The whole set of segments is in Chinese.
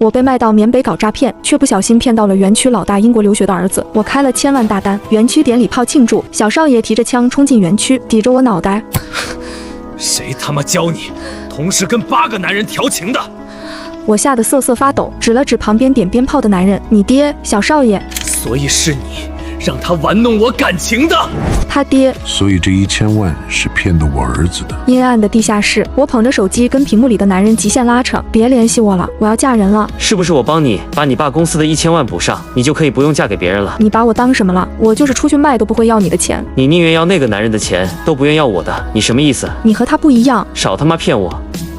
我被卖到缅北搞诈骗，却不小心骗到了园区老大英国留学的儿子。我开了1000万大单，园区点礼炮庆祝，小少爷提着枪冲进园区，抵着我脑袋。谁他妈教你同时跟8个男人调情的？我吓得瑟瑟发抖，指了指旁边点鞭炮的男人，你爹，小少爷。所以是你让他玩弄我感情的。他爹。所以这1000万是骗的我儿子的。阴暗的地下室，我捧着手机跟屏幕里的男人极限拉扯，别联系我了，我要嫁人了。是不是我帮你把你爸公司的1000万补上，你就可以不用嫁给别人了？你把我当什么了？我就是出去卖都不会要你的钱。你宁愿要那个男人的钱，都不愿要我的，你什么意思？你和他不一样。少他妈骗我！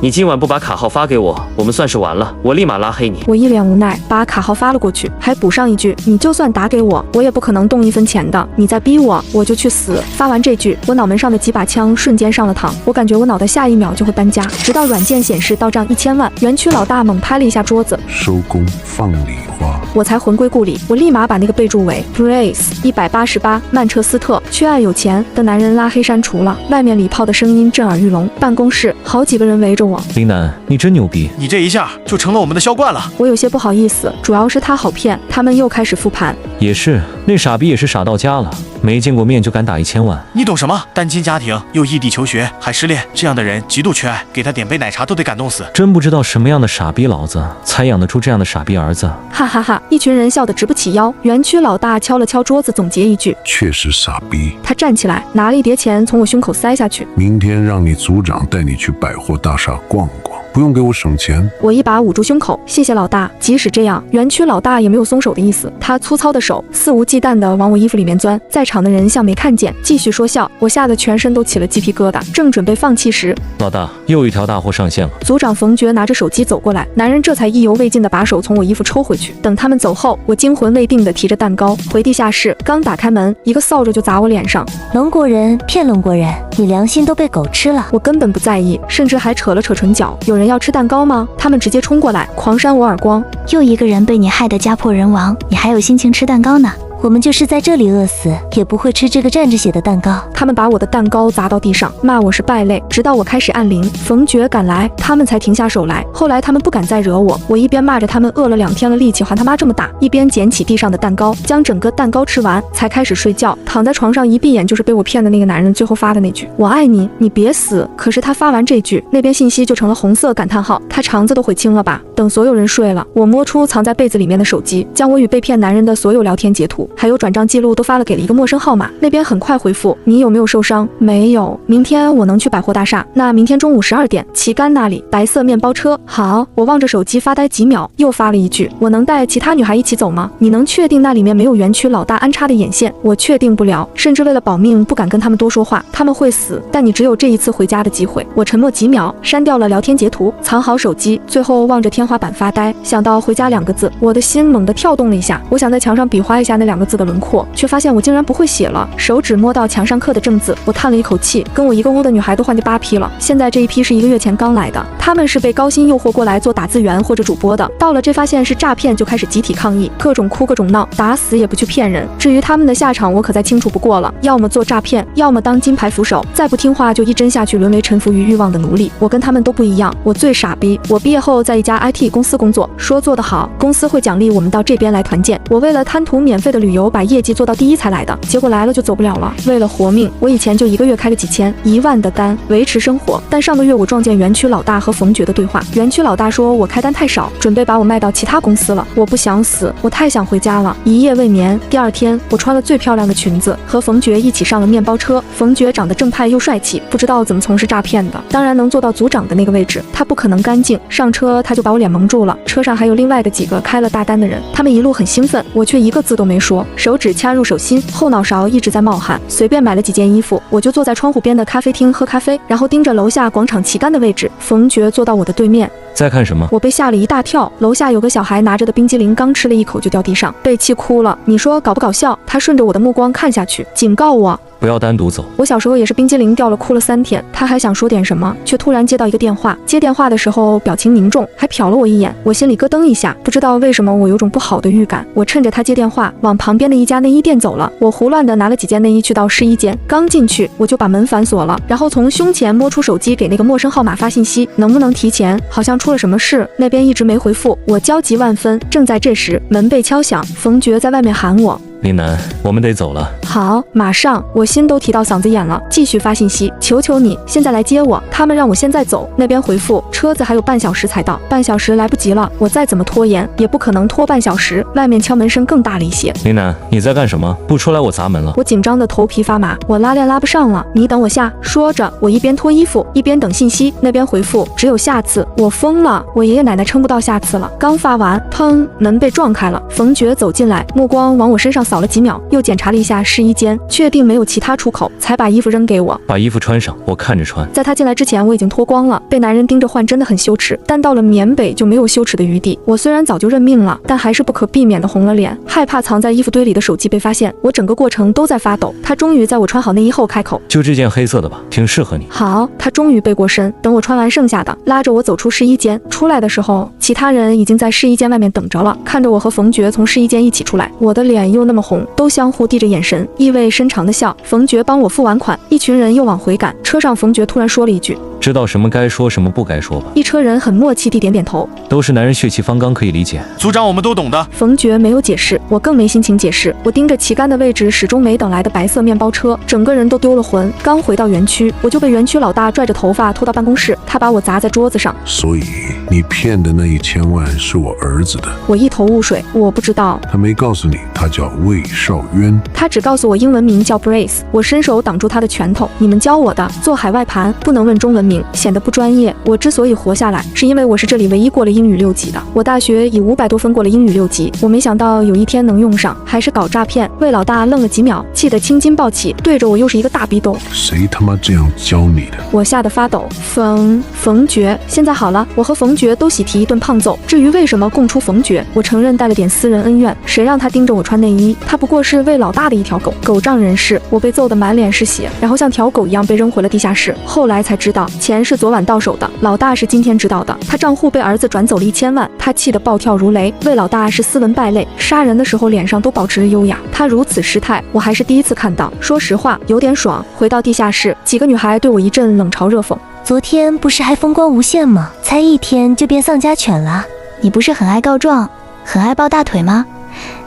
你今晚不把卡号发给我，我们算是完了，我立马拉黑你。我一脸无奈，把卡号发了过去，还补上一句：你就算打给我，我也不可能动1分钱的。你再逼我，我就去死。发完这句，我脑门上的几把枪瞬间上了膛，我感觉我脑袋下一秒就会搬家。直到软件显示到账1000万，园区老大猛拍了一下桌子，收工放礼花，我才魂归故里。我立马把那个备注为 Brace 188曼彻斯特缺爱有钱的男人拉黑删除了。外面礼炮的声音震耳欲聋，办公室好几个人围着我。林楠，你真牛逼！你这一下就成了我们的销冠了。我有些不好意思，主要是他好骗。他们又开始复盘。也是，那傻逼也是傻到家了，没见过面就敢打1000万。你懂什么？单亲家庭又异地求学还失恋，这样的人极度缺爱，给他点杯奶茶都得感动死。真不知道什么样的傻逼老子才养得出这样的傻逼儿子。哈哈哈！一群人笑得直不起腰。园区老大敲了敲桌子，总结一句：确实傻逼。他站起来，拿了一叠钱从我胸口塞下去。明天让你组长带你去百货大厦逛逛，不用给我省钱。我一把捂住胸口，谢谢老大。即使这样，园区老大也没有松手的意思。他粗糙的手肆无忌惮地往我衣服里面钻，在场的人像没看见，继续说笑。我吓得全身都起了鸡皮疙瘩，正准备放弃时，老大，又一条大货上线了。组长冯爵拿着手机走过来，男人这才意犹未尽地把手从我衣服抽回去。等他们走后，我惊魂未定地提着蛋糕回地下室，刚打开门，一个扫帚就砸我脸上。龙国人骗龙国人，你良心都被狗吃了。我根本不在意，甚至还扯了扯唇角。有人要吃蛋糕吗？他们直接冲过来，狂扇我耳光。又一个人被你害得家破人亡，你还有心情吃蛋糕呢？我们就是在这里饿死，也不会吃这个蘸着血的蛋糕。他们把我的蛋糕砸到地上，骂我是败类，直到我开始按铃，冯爵赶来，他们才停下手来。后来他们不敢再惹我，我一边骂着他们饿了2天了，力气还他妈这么大，一边捡起地上的蛋糕，将整个蛋糕吃完，才开始睡觉。躺在床上一闭眼就是被我骗的那个男人最后发的那句我爱你，你别死。可是他发完这句，那边信息就成了红色感叹号，他肠子都悔青了吧。等所有人睡了，我摸出藏在被子里面的手机，将我与被骗男人的所有聊天截图还有转账记录都发了给了一个陌生号码。那边很快回复，你有没有受伤？没有。明天我能去百货大厦，那明天中午12点旗杆那里，白色面包车。好。我望着手机发呆几秒，又发了一句，我能带其他女孩一起走吗？你能确定那里面没有园区老大安插的眼线？我确定不了，甚至为了保命不敢跟他们多说话，他们会死，但你只有这一次回家的机会。我沉默几秒，删掉了聊天截图，藏好手机，最后望着天花板发呆。想到回家2个字，我的心猛地跳动了一下，我想在墙上比划一下那2个字的轮廓，却发现我竟然不会写了。手指摸到墙上刻的正字，我叹了一口气，跟我一个屋的女孩都换第8批了，现在这一批是1个月前刚来的，他们是被高薪诱惑过来做打字员或者主播的，到了这发现是诈骗就开始集体抗议，各种哭各种闹，打死也不去骗人。至于他们的下场我可再清楚不过了，要么做诈骗，要么当金牌扶手，再不听话就一针下去沦为臣服于欲望的奴隶。我跟他们都不一样，我最傻逼。我毕业后在一家 IT 公司工作，说做得好公司会奖励我们到这边来团建，我为了贪图免费的旅游把业绩做到第1才来的，结果来了就走不了了。为了活命，我以前就1个月开个几千1万的单维持生活，但上个月我撞见园区老大和冯爵的对话，园区老大说我开单太少，准备把我卖到其他公司了。我不想死，我太想回家了，一夜未眠。第2天我穿了最漂亮的裙子，和冯爵一起上了面包车。冯爵长得正派又帅气，不知道怎么从事诈骗的，当然能做到组长的那个位置，他不可能干净。上车他就把我脸蒙住了，车上还有另外的几个开了大单的人，他们一路很兴奋，我却一个字都没说，手指掐入手心，后脑勺一直在冒汗。随便买了几件衣服，我就坐在窗户边的咖啡厅喝咖啡，然后盯着楼下广场旗杆的位置。冯爵坐到我的对面。在看什么？我被吓了一大跳，楼下有个小孩拿着的冰激凌刚吃了一口就掉地上，被气哭了。你说搞不搞笑？他顺着我的目光看下去，警告我。不要单独走。我小时候也是冰激凌掉了，哭了3天。他还想说点什么，却突然接到一个电话。接电话的时候表情凝重，还瞟了我一眼，我心里咯噔一下，不知道为什么我有种不好的预感。我趁着他接电话，往旁边的一家内衣店走了。我胡乱的拿了几件内衣去到试衣间，刚进去我就把门反锁了，然后从胸前摸出手机给那个陌生号码发信息，能不能提前？好像出了什么事，那边一直没回复，我焦急万分。正在这时，门被敲响，冯爵在外面喊我。林楠，我们得走了。好，马上，我心都提到嗓子眼了，继续发信息，求求你，现在来接我。他们让我现在走。那边回复，车子还有半小时才到，半小时来不及了。我再怎么拖延，也不可能拖半小时。外面敲门声更大了一些。林楠，你在干什么？不出来我砸门了。我紧张的头皮发麻，我拉链拉不上了，你等我下。说着，我一边脱衣服一边等信息。那边回复，只有下次。我疯了，我爷爷奶奶撑不到下次了。刚发完，砰，门被撞开了。冯爵走进来，目光往我身上扫了几秒，又检查了一下试衣间，确定没有其他出口，才把衣服扔给我。把衣服穿上，我看着穿。在他进来之前，我已经脱光了，被男人盯着换真的很羞耻，但到了缅北就没有羞耻的余地。我虽然早就认命了，但还是不可避免的红了脸，害怕藏在衣服堆里的手机被发现。我整个过程都在发抖。他终于在我穿好内衣后开口，就这件黑色的吧，挺适合你。好，他终于背过身，等我穿完剩下的，拉着我走出试衣间。出来的时候，其他人已经在试衣间外面等着了，看着我和冯爵从试衣间一起出来，我的脸又那么红，都相互递着眼神，意味深长的笑。冯爵帮我付完款，一群人又往回赶。车上，冯爵突然说了一句：“知道什么该说，什么不该说吧。”一车人很默契地点点头，都是男人血气方刚，可以理解。组长，我们都懂的。冯爵没有解释，我更没心情解释。我盯着旗杆的位置始终没等来的白色面包车，整个人都丢了魂。刚回到园区，我就被园区老大拽着头发拖到办公室，他把我砸在桌子上。所以你骗的那1000万是我儿子的。我一头雾水，我不知道。他没告诉你他叫魏少渊？他只告诉我英文名叫 Brace。我伸手挡住他的拳头。你们教我的，做海外盘不能问中文名，显得不专业。我之所以活下来，是因为我是这里唯一过了英语6级的。我大学以500多分过了英语6级，我没想到有一天能用上，还是搞诈骗。魏老大愣了几秒，气得青筋暴起，对着我又是一个大逼斗。谁他妈这样教你的？我吓得发抖。冯爵，现在好了，我和冯爵都喜提一顿胖揍。至于为什么供出冯爵，我承认带了点私人恩怨，谁让他盯着我穿内衣？他不过是魏老大的一条狗，狗仗人势。我被揍得满脸是血，然后像条狗一样被扔回了地下室。后来才知道，钱是昨晚到手的，老大是今天知道的。他账户被儿子转走了1000万，他气得暴跳如雷。魏老大是斯文败类，杀人的时候脸上都保持着优雅。他如此失态，我还是第一次看到。说实话，有点爽。回到地下室，几个女孩对我一阵冷嘲热讽。昨天不是还风光无限吗？才1天就变丧家犬了。你不是很爱告状，很爱抱大腿吗？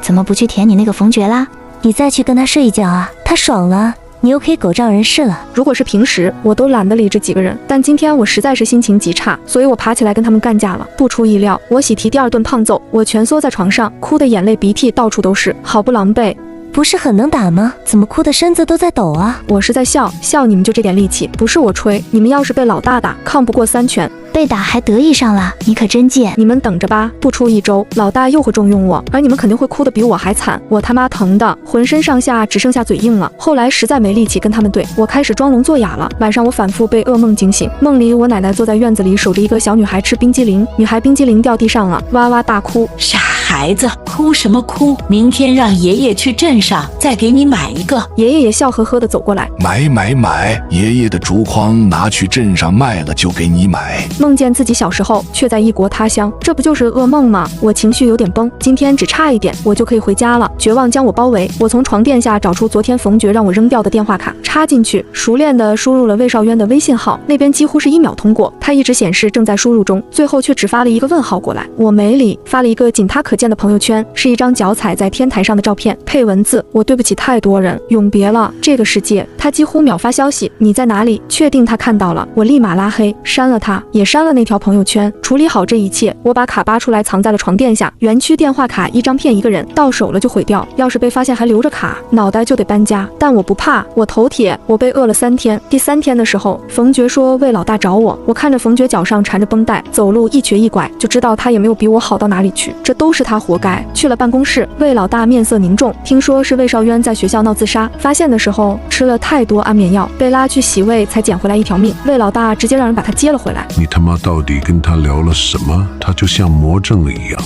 怎么不去舔你那个冯爵啦？你再去跟他睡一觉啊，他爽了，你又可以狗仗人势了。如果是平时，我都懒得理这几个人，但今天我实在是心情极差，所以我爬起来跟他们干架了。不出意料，我喜提第2顿胖揍，我蜷缩在床上，哭得眼泪鼻涕到处都是，好不狼狈。不是很能打吗？怎么哭的身子都在抖啊？我是在笑你们就这点力气，不是我吹。你们要是被老大打，抗不过3拳。被打还得意上了，你可真贱！你们等着吧，不出1周，老大又会重用我，而你们肯定会哭得比我还惨。我他妈疼的浑身上下只剩下嘴硬了。后来实在没力气跟他们对，我开始装聋作哑了。晚上我反复被噩梦惊醒，梦里我奶奶坐在院子里守着一个小女孩吃冰激凌，女孩冰激凌掉地上了，哇哇大哭。傻孩子，哭什么哭？明天让爷爷去镇上再给你买一个。爷爷也笑呵呵地走过来，买，爷爷的竹筐拿去镇上卖了就给你买。梦见自己小时候却在异国他乡，这不就是噩梦吗？我情绪有点崩，今天只差一点我就可以回家了。绝望将我包围，我从床垫下找出昨天冯爵让我扔掉的电话卡，插进去，熟练地输入了魏少渊的微信号，那边几乎是1秒通过，他一直显示正在输入中，最后却只发了一个问号过来。我没理，发了一个仅他可见的朋友圈，是一张脚踩在天台上的照片，配文字：我对不起太多人，永别了这个世界。他几乎秒发消息：你在哪里？确定他看到了，我立马拉黑，删了他，也删了那条朋友圈。处理好这一切，我把卡扒出来藏在了床垫下。园区电话卡1张骗1个人，到手了就毁掉，要是被发现还留着卡，脑袋就得搬家。但我不怕，我头铁。我被饿了3天，第3天的时候，冯爵说魏老大找我，我看着冯爵脚上缠着绷带，走路一瘸一拐，就知道他也没有比我好到哪里去。这都是他活该。去了办公室，魏老大面色凝重，听说是魏少渊在学校闹自杀，发现的时候吃了太多安眠药，被拉去洗胃才捡回来一条命。魏老大直接让人把他接了回来。你他妈到底跟他聊了什么？他就像魔怔了一样。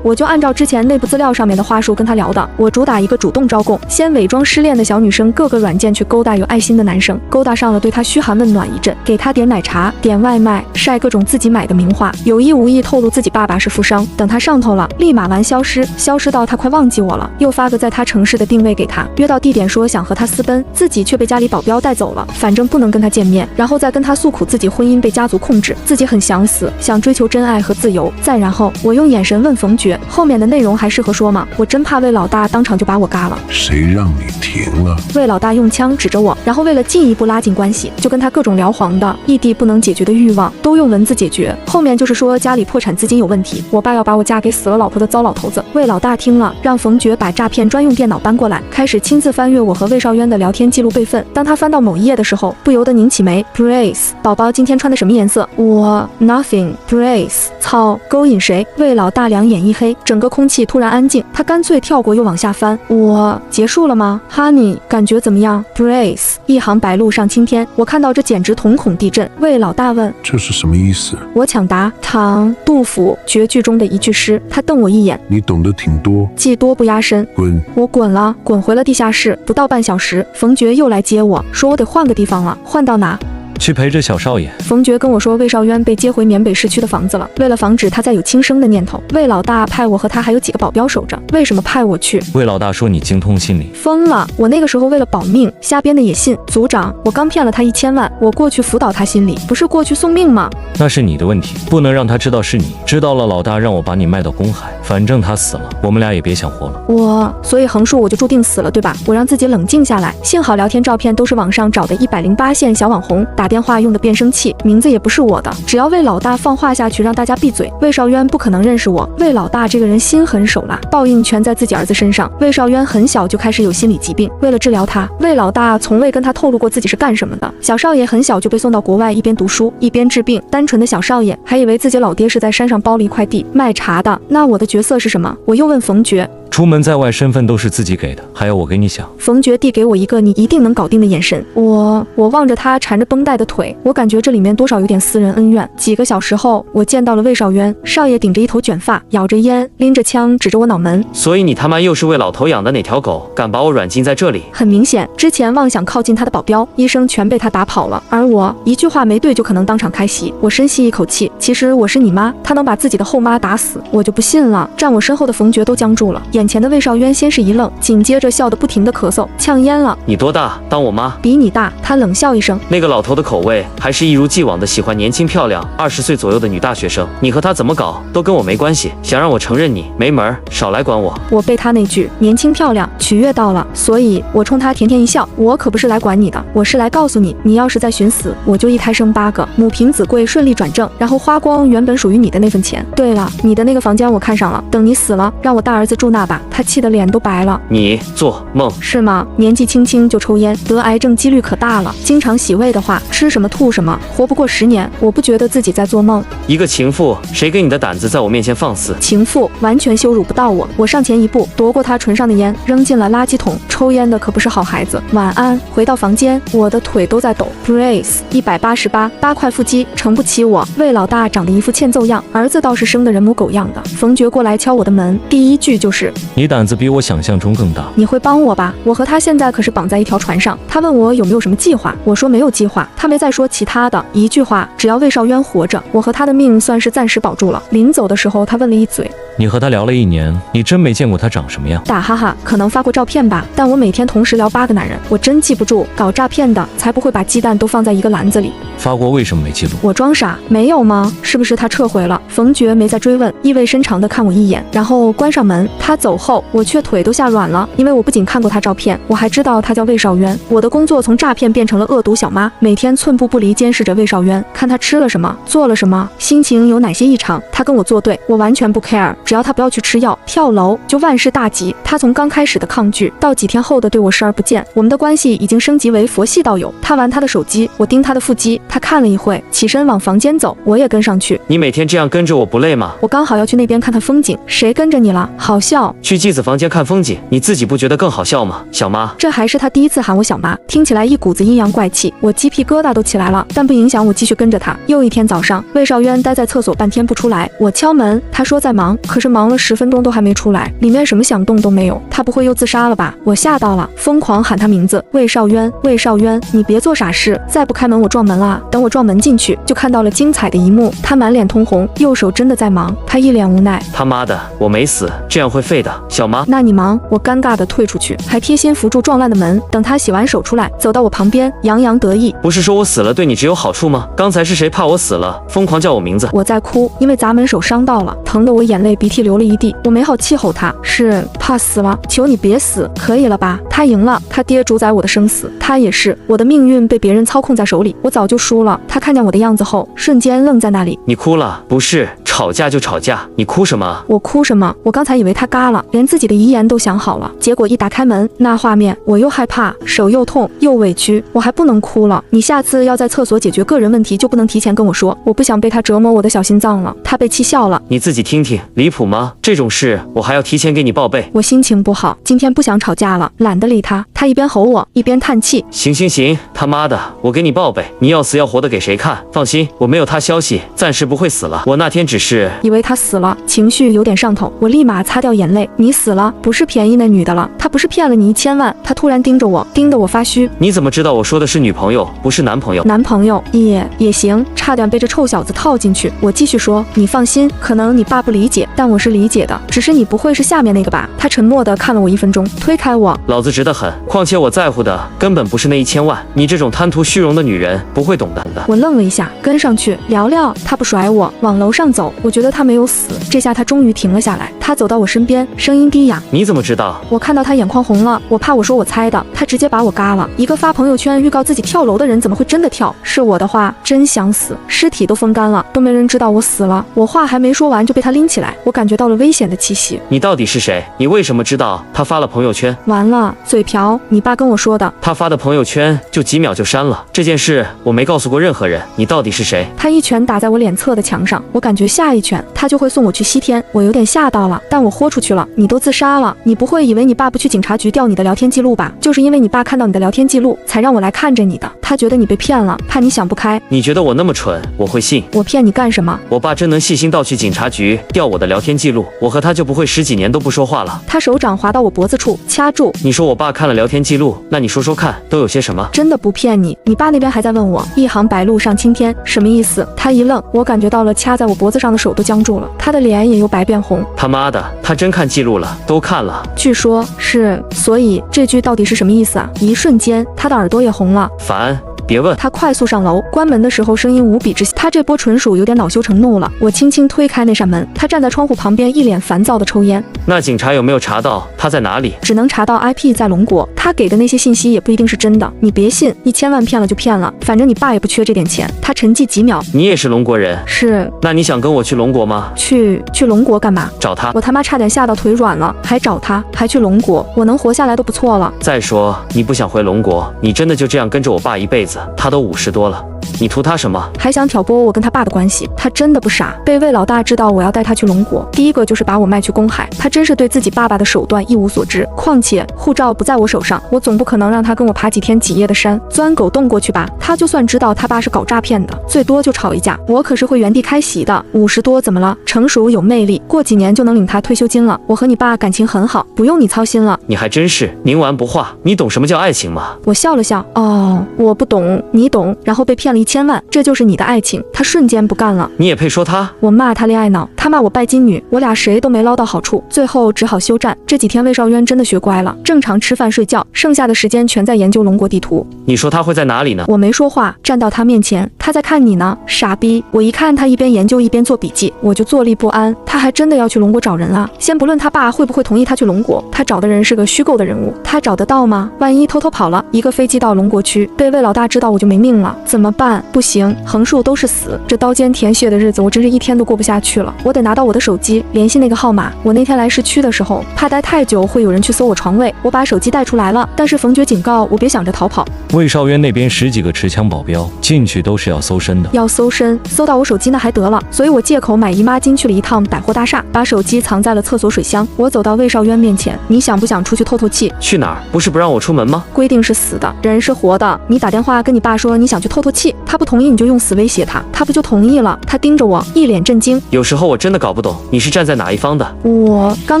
我就按照之前内部资料上面的话术跟他聊的，我主打一个主动招供，先伪装失恋的小女生各个软件去勾搭有爱心的男生，勾搭上了对他嘘寒问暖一阵，给他点奶茶点外卖，晒各种自己买的名画，有意无意透露自己爸爸是富商，等他上头了立马完消失到他快忘记我了，又发个在他城市的定位给他，约到地点说想和他私奔，自己却被家里保镖带走了，反正不能跟他见面，然后再跟他诉苦自己婚姻被家族控制，自己很想死，想追求真爱和自由。再然后我用眼神问冯爵，后面的内容还适合说吗？我真怕魏老大当场就把我嘎了。谁让你停了？魏老大用枪指着我，然后为了进一步拉近关系，就跟他各种聊黄的异地不能解决的欲望都用文字解决，后面就是说家里破产资金有问题，我爸要把我嫁给死了老婆的糟老头子。魏老大听了，让冯爵把诈骗专用电脑搬过来，开始亲自翻阅我和魏少渊的聊天记录备份。当他翻到某一页的时候，不由得拧起眉。Brace， 宝宝今天穿的什么颜色？我 Nothing。Brace， 操，勾引谁？魏老大两眼一黑，整个空气突然安静，他干脆跳过又往下翻。我结束了吗 ？Honey， 感觉怎么样 ？Brace， 一行白鹭上青天，我看到这简直瞳孔地震。魏老大问：这是什么意思？我抢答：唐杜甫绝句中的一句诗。他瞪我一眼，你懂得挺多，技多不压身。滚！我滚了，滚回了地下室。不到半小时，冯爵又来接我，说我得换个地方了。换到哪？去陪着小少爷。冯爵跟我说魏少渊被接回缅北市区的房子了，为了防止他再有轻生的念头，魏老大派我和他还有几个保镖守着。为什么派我去？魏老大说你精通心理。疯了，我那个时候为了保命瞎编的也信。组长，我刚骗了他1000万，我过去辅导他心理，不是过去送命吗？那是你的问题，不能让他知道是你，知道了老大让我把你卖到公海，反正他死了，我们俩也别想活了。所以横竖我就注定死了，对吧？我让自己冷静下来，幸好聊天照片都是网上找的108线小网红，打电话用的变声器，名字也不是我的。只要魏老大放话下去，让大家闭嘴，魏少渊不可能认识我。魏老大这个人心狠手辣，报应全在自己儿子身上。魏少渊很小就开始有心理疾病，为了治疗他，魏老大从未跟他透露过自己是干什么的。小少爷很小就被送到国外，一边读书一边治病。单纯的小少爷还以为自己老爹是在山上包了一块地卖茶的。那我的角色是什么？我又问冯爵。出门在外，身份都是自己给的，还要我给你想？冯爵递给我一个你一定能搞定的眼神，我望着他缠着绷带的腿，我感觉这里面多少有点私人恩怨。几个小时后，我见到了魏少渊，少爷顶着一头卷发，咬着烟，拎着枪指着我脑门。所以你他妈又是为老头养的哪条狗，敢把我软禁在这里？很明显，之前妄想靠近他的保镖、医生全被他打跑了，而我一句话没对就可能当场开席。我深吸一口气，其实我是你妈，他能把自己的后妈打死，我就不信了。站我身后的冯爵都僵住了，眼前的魏少渊先是一愣，紧接着笑得不停的咳嗽，呛烟了。你多大？当我妈？比你大。他冷笑一声。那个老头的口味还是一如既往的喜欢年轻漂亮20岁左右的女大学生，你和他怎么搞都跟我没关系，想让我承认你没门，少来管我。我被他那句年轻漂亮取悦到了，所以我冲他甜甜一笑，我可不是来管你的，我是来告诉你，你要是再寻死，我就一胎生8个，母凭子贵，顺利转正，然后花光原本属于你的那份钱。对了，你的那个房间我看上了，等你死了让我大儿子住那吧。他气得脸都白了。你做梦是吗？年纪轻轻就抽烟，得癌症几率可大了，经常洗胃的话，吃什么吐什么，活不过10年。我不觉得自己在做梦。一个情妇，谁给你的胆子在我面前放肆？情妇完全羞辱不到我。我上前一步，夺过他唇上的烟，扔进了垃圾桶。抽烟的可不是好孩子。晚安。回到房间，我的腿都在抖。Brace 188，8块腹肌撑不起我。魏老大长得一副欠揍样，儿子倒是生得人模狗样的。冯爵过来敲我的门，第一句就是你胆子比我想象中更大。你会帮我吧？我和他现在可是绑在一条船上。他问我有没有什么计划，我说没有计划。他没再说其他的，一句话，只要魏少渊活着，我和他的命算是暂时保住了。临走的时候，他问了一嘴，你和他聊了1年，你真没见过他长什么样？打哈哈，可能发过照片吧，但我每天同时聊8个男人，我真记不住。搞诈骗的才不会把鸡蛋都放在一个篮子里。发过为什么没记录？我装傻，没有吗？是不是他撤回了？冯爵没再追问，意味深长地看我一眼，然后关上门。他走后，我却腿都吓软了，因为我不仅看过他照片，我还知道他叫魏少渊。我的工作从诈骗变成了恶毒小妈，每天寸步不离监视着魏少渊，看他吃了什么，做了什么，心情有哪些异常。他跟我作对，我完全不 care， 只要他不要去吃药、跳楼，就万事大吉。他从刚开始的抗拒，到几天后的对我视而不见，我们的关系已经升级为佛系道友。他玩他的手机，我盯他的腹肌，他看了一会，起身往房间走，我也跟上去。你每天这样跟着我不累吗？我刚好要去那边看看风景，谁跟着你了？好笑。去继子房间看风景，你自己不觉得更好笑吗？小妈，这还是他第一次喊我小妈，听起来一股子阴阳怪气，我鸡皮疙瘩都起来了，但不影响我继续跟着他。又一天早上，魏少渊待在厕所半天不出来，我敲门，他说在忙，可是忙了10分钟都还没出来，里面什么响动都没有，他不会又自杀了吧？我吓到了，疯狂喊他名字，魏少渊，魏少渊，你别做傻事，再不开门我撞门了。等我撞门进去，就看到了精彩的一幕，他满脸通红，右手真的在忙，他一脸无奈。他妈的，我没死，这样会废的。小妈，那你忙。我尴尬的退出去，还贴心扶住撞烂的门。等他洗完手出来，走到我旁边，洋洋得意。不是说我死了对你只有好处吗？刚才是谁怕我死了，疯狂叫我名字？我在哭，因为砸门手伤到了，疼得我眼泪鼻涕流了一地。我没好气吼他，是怕死了，求你别死，可以了吧？他赢了，他爹主宰我的生死，他也是，我的命运被别人操控在手里，我早就输了。他看见我的样子后，瞬间愣在那里。你哭了？不是，吵架就吵架，你哭什么？我哭什么？我刚才以为他嘎了，连自己的遗言都想好了，结果一打开门，那画面，我又害怕，手又痛又委屈，我还不能哭了。你下次要在厕所解决个人问题，就不能提前跟我说，我不想被他折磨我的小心脏了。他被气笑了。你自己听听，离谱吗？这种事我还要提前给你报备。我心情不好，今天不想吵架了，懒得理他。他一边吼我，一边叹气。行行行，他妈的，我给你报备，你要死要活的给谁看？放心，我没有他消息，暂时不会死了。我那天只是以为他死了，情绪有点上头，我立马擦掉眼泪。你死了，不是便宜那女的了，她不是骗了你1000万。他突然盯着我，盯得我发虚。你怎么知道我说的是女朋友，不是男朋友？男朋友也行，差点被这臭小子套进去。我继续说，你放心，可能你爸不理解，但我是理解的，只是你不会是下面那个吧？他沉默地看了我1分钟，推开我。老子直得很，况且我在乎的根本不是那1000万，你这种贪图虚荣的女人不会懂的。我愣了一下，跟上去聊聊。他不甩我，往楼上走。我觉得他没有死，这下他终于停了下来。他走到我身边，声音低哑。你怎么知道？我看到他眼眶红了，我怕我说我猜的，他直接把我嘎了。一个发朋友圈预告自己跳楼的人，怎么会真的跳？是我的话，真想死，尸体都风干了，都没人知道我死了。我话还没说完就被他拎起来，我感觉到了危险的气息。你到底是谁？你为什么知道他发了朋友圈？完了，嘴瓢，你爸跟我说的。他发的朋友圈就几秒就删了，这件事我没告诉过任何人。你到底是谁？他一拳打在我脸侧的墙上，我感觉下一拳他就会送我去西天。我有点吓到了，但我豁出去了。你都自杀了，你不会以为你爸不去警察局调你的聊天记录吧？就是因为你爸看到你的聊天记录，才让我来看着你的。他觉得你被骗了，怕你想不开。你觉得我那么蠢，我会信？我骗你干什么？我爸真能细心到去警察局调我的聊天记录，我和他就不会10几年都不说话了。他手掌滑到我脖子处，掐住。你说我爸看了聊天记录，那你说说看，都有些什么？真的不骗你，你爸那边还在问我一行白鹭上青天什么意思？他一愣，我感觉到了掐在我脖子上的手都僵住了，他的脸也由白变红。他妈的，他真看记录了，都看了。据说是，所以这句到底是什么意思啊？一瞬间，他的耳朵也红了。烦。别问。他快速上楼，关门的时候声音无比之小。他这波纯属有点恼羞成怒了。我轻轻推开那扇门，他站在窗户旁边，一脸烦躁的抽烟。那警察有没有查到他在哪里？只能查到 IP 在龙国，他给的那些信息也不一定是真的，你别信，1000万骗了就骗了，反正你爸也不缺这点钱。他沉寂几秒，你也是龙国人？是。那你想跟我去龙国吗？去龙国干嘛？找他。我他妈差点吓到腿软了，还找他，还去龙国，我能活下来都不错了。再说你不想回龙国，你真的就这样跟着我爸一辈子？他都50多了，你图他什么？还想挑拨我跟他爸的关系？他真的不傻。被魏老大知道我要带他去龙国，第一个就是把我卖去公海。他真是对自己爸爸的手段一无所知。况且护照不在我手上，我总不可能让他跟我爬几天几夜的山，钻狗洞过去吧？他就算知道他爸是搞诈骗的，最多就吵一架，我可是会原地开席的。50多怎么了？成熟有魅力，过几年就能领他退休金了。我和你爸感情很好，不用你操心了。你还真是冥顽不化，你懂什么叫爱情吗？我笑了笑，哦，我不懂，你懂。然后被骗了1000万，这就是你的爱情。他瞬间不干了。你也配说他？我骂他恋爱脑，他骂我拜金女，我俩谁都没捞到好处，最后只好休战。这几天魏少渊真的学乖了，正常吃饭睡觉，剩下的时间全在研究龙国地图。你说他会在哪里呢？我没说话，站到他面前，他在看你呢，傻逼。我一看他一边研究一边做笔记，我就坐立不安。他还真的要去龙国找人啊？先不论他爸会不会同意他去龙国，他找的人是个虚构的人物，他找得到吗？万一偷偷跑了，一个飞机到龙国区，被魏老大知道我就没命了，怎么办？万，不行，横竖都是死，这刀尖舔血的日子我真是一天都过不下去了。我得拿到我的手机，联系那个号码。我那天来市区的时候，怕待太久会有人去搜我床位，我把手机带出来了，但是冯爵警告我别想着逃跑。魏少渊那边10几个持枪保镖进去都是要搜身的，要搜身，搜到我手机那还得了，所以我借口买姨妈巾去了一趟百货大厦，把手机藏在了厕所水箱。我走到魏少渊面前，你想不想出去透透气？去哪儿？不是不让我出门吗？规定是死的，人是活的。你打电话跟你爸说你想去透透气，他不同意你就用死威胁他，他不就同意了？他盯着我，一脸震惊。有时候我真的搞不懂你是站在哪一方的。我刚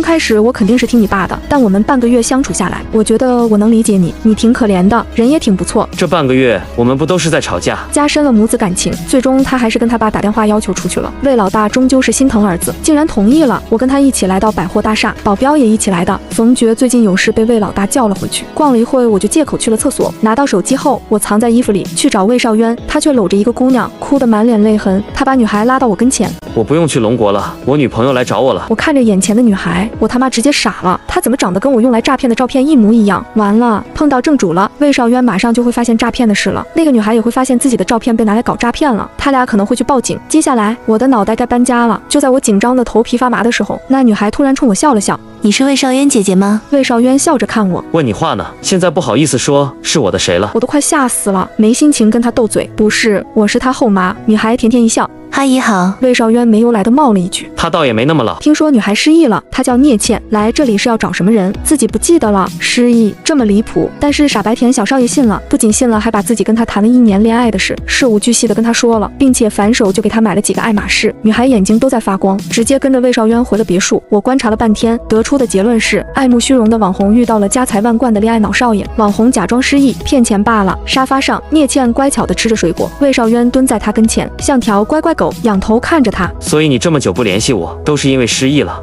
开始我肯定是听你爸的，但我们半个月相处下来，我觉得我能理解你，你挺可怜的，人也挺不错。这半个月我们不都是在吵架，加深了母子感情，最终他还是跟他爸打电话要求出去了。魏老大终究是心疼儿子，竟然同意了。我跟他一起来到百货大厦，保镖也一起来的。冯爵最近有事被魏老大叫了回去，逛了一会我就借口去了厕所，拿到手机后我藏在衣服里去找魏少渊，他却搂着一个姑娘，哭得满脸泪痕。他把女孩拉到我跟前，我不用去龙国了，我女朋友来找我了。我看着眼前的女孩，我他妈直接傻了，她怎么长得跟我用来诈骗的照片一模一样？完了，碰到正主了。魏少渊马上就会发现诈骗的事了，那个女孩也会发现自己的照片被拿来搞诈骗了，他俩可能会去报警。接下来我的脑袋该搬家了。就在我紧张的头皮发麻的时候，那女孩突然冲我笑了笑。你是魏少渊姐姐吗？魏少渊笑着看我，问你话呢，现在不好意思说是我的谁了？我都快吓死了，没心情跟他斗嘴。不是，我是他后妈。女孩甜甜一笑，阿姨好。魏少渊没由来的冒了一句，他倒也没那么老。听说女孩失忆了，她叫聂倩，来这里是要找什么人，自己不记得了。失忆这么离谱，但是傻白甜小少爷信了，不仅信了，还把自己跟他谈了1年恋爱的事事无巨细的跟他说了，并且反手就给他买了几个爱马仕。女孩眼睛都在发光，直接跟着魏少渊回了别墅。我观察了半天，得出的结论是，爱慕虚荣的网红遇到了家财万贯的恋爱脑少爷，网红假装失忆骗钱罢了。沙发上，聂倩乖巧地吃着水果，魏少渊蹲在他跟前，像条乖乖狗，仰头看着他。所以你这么久不联系我，都是因为失忆了？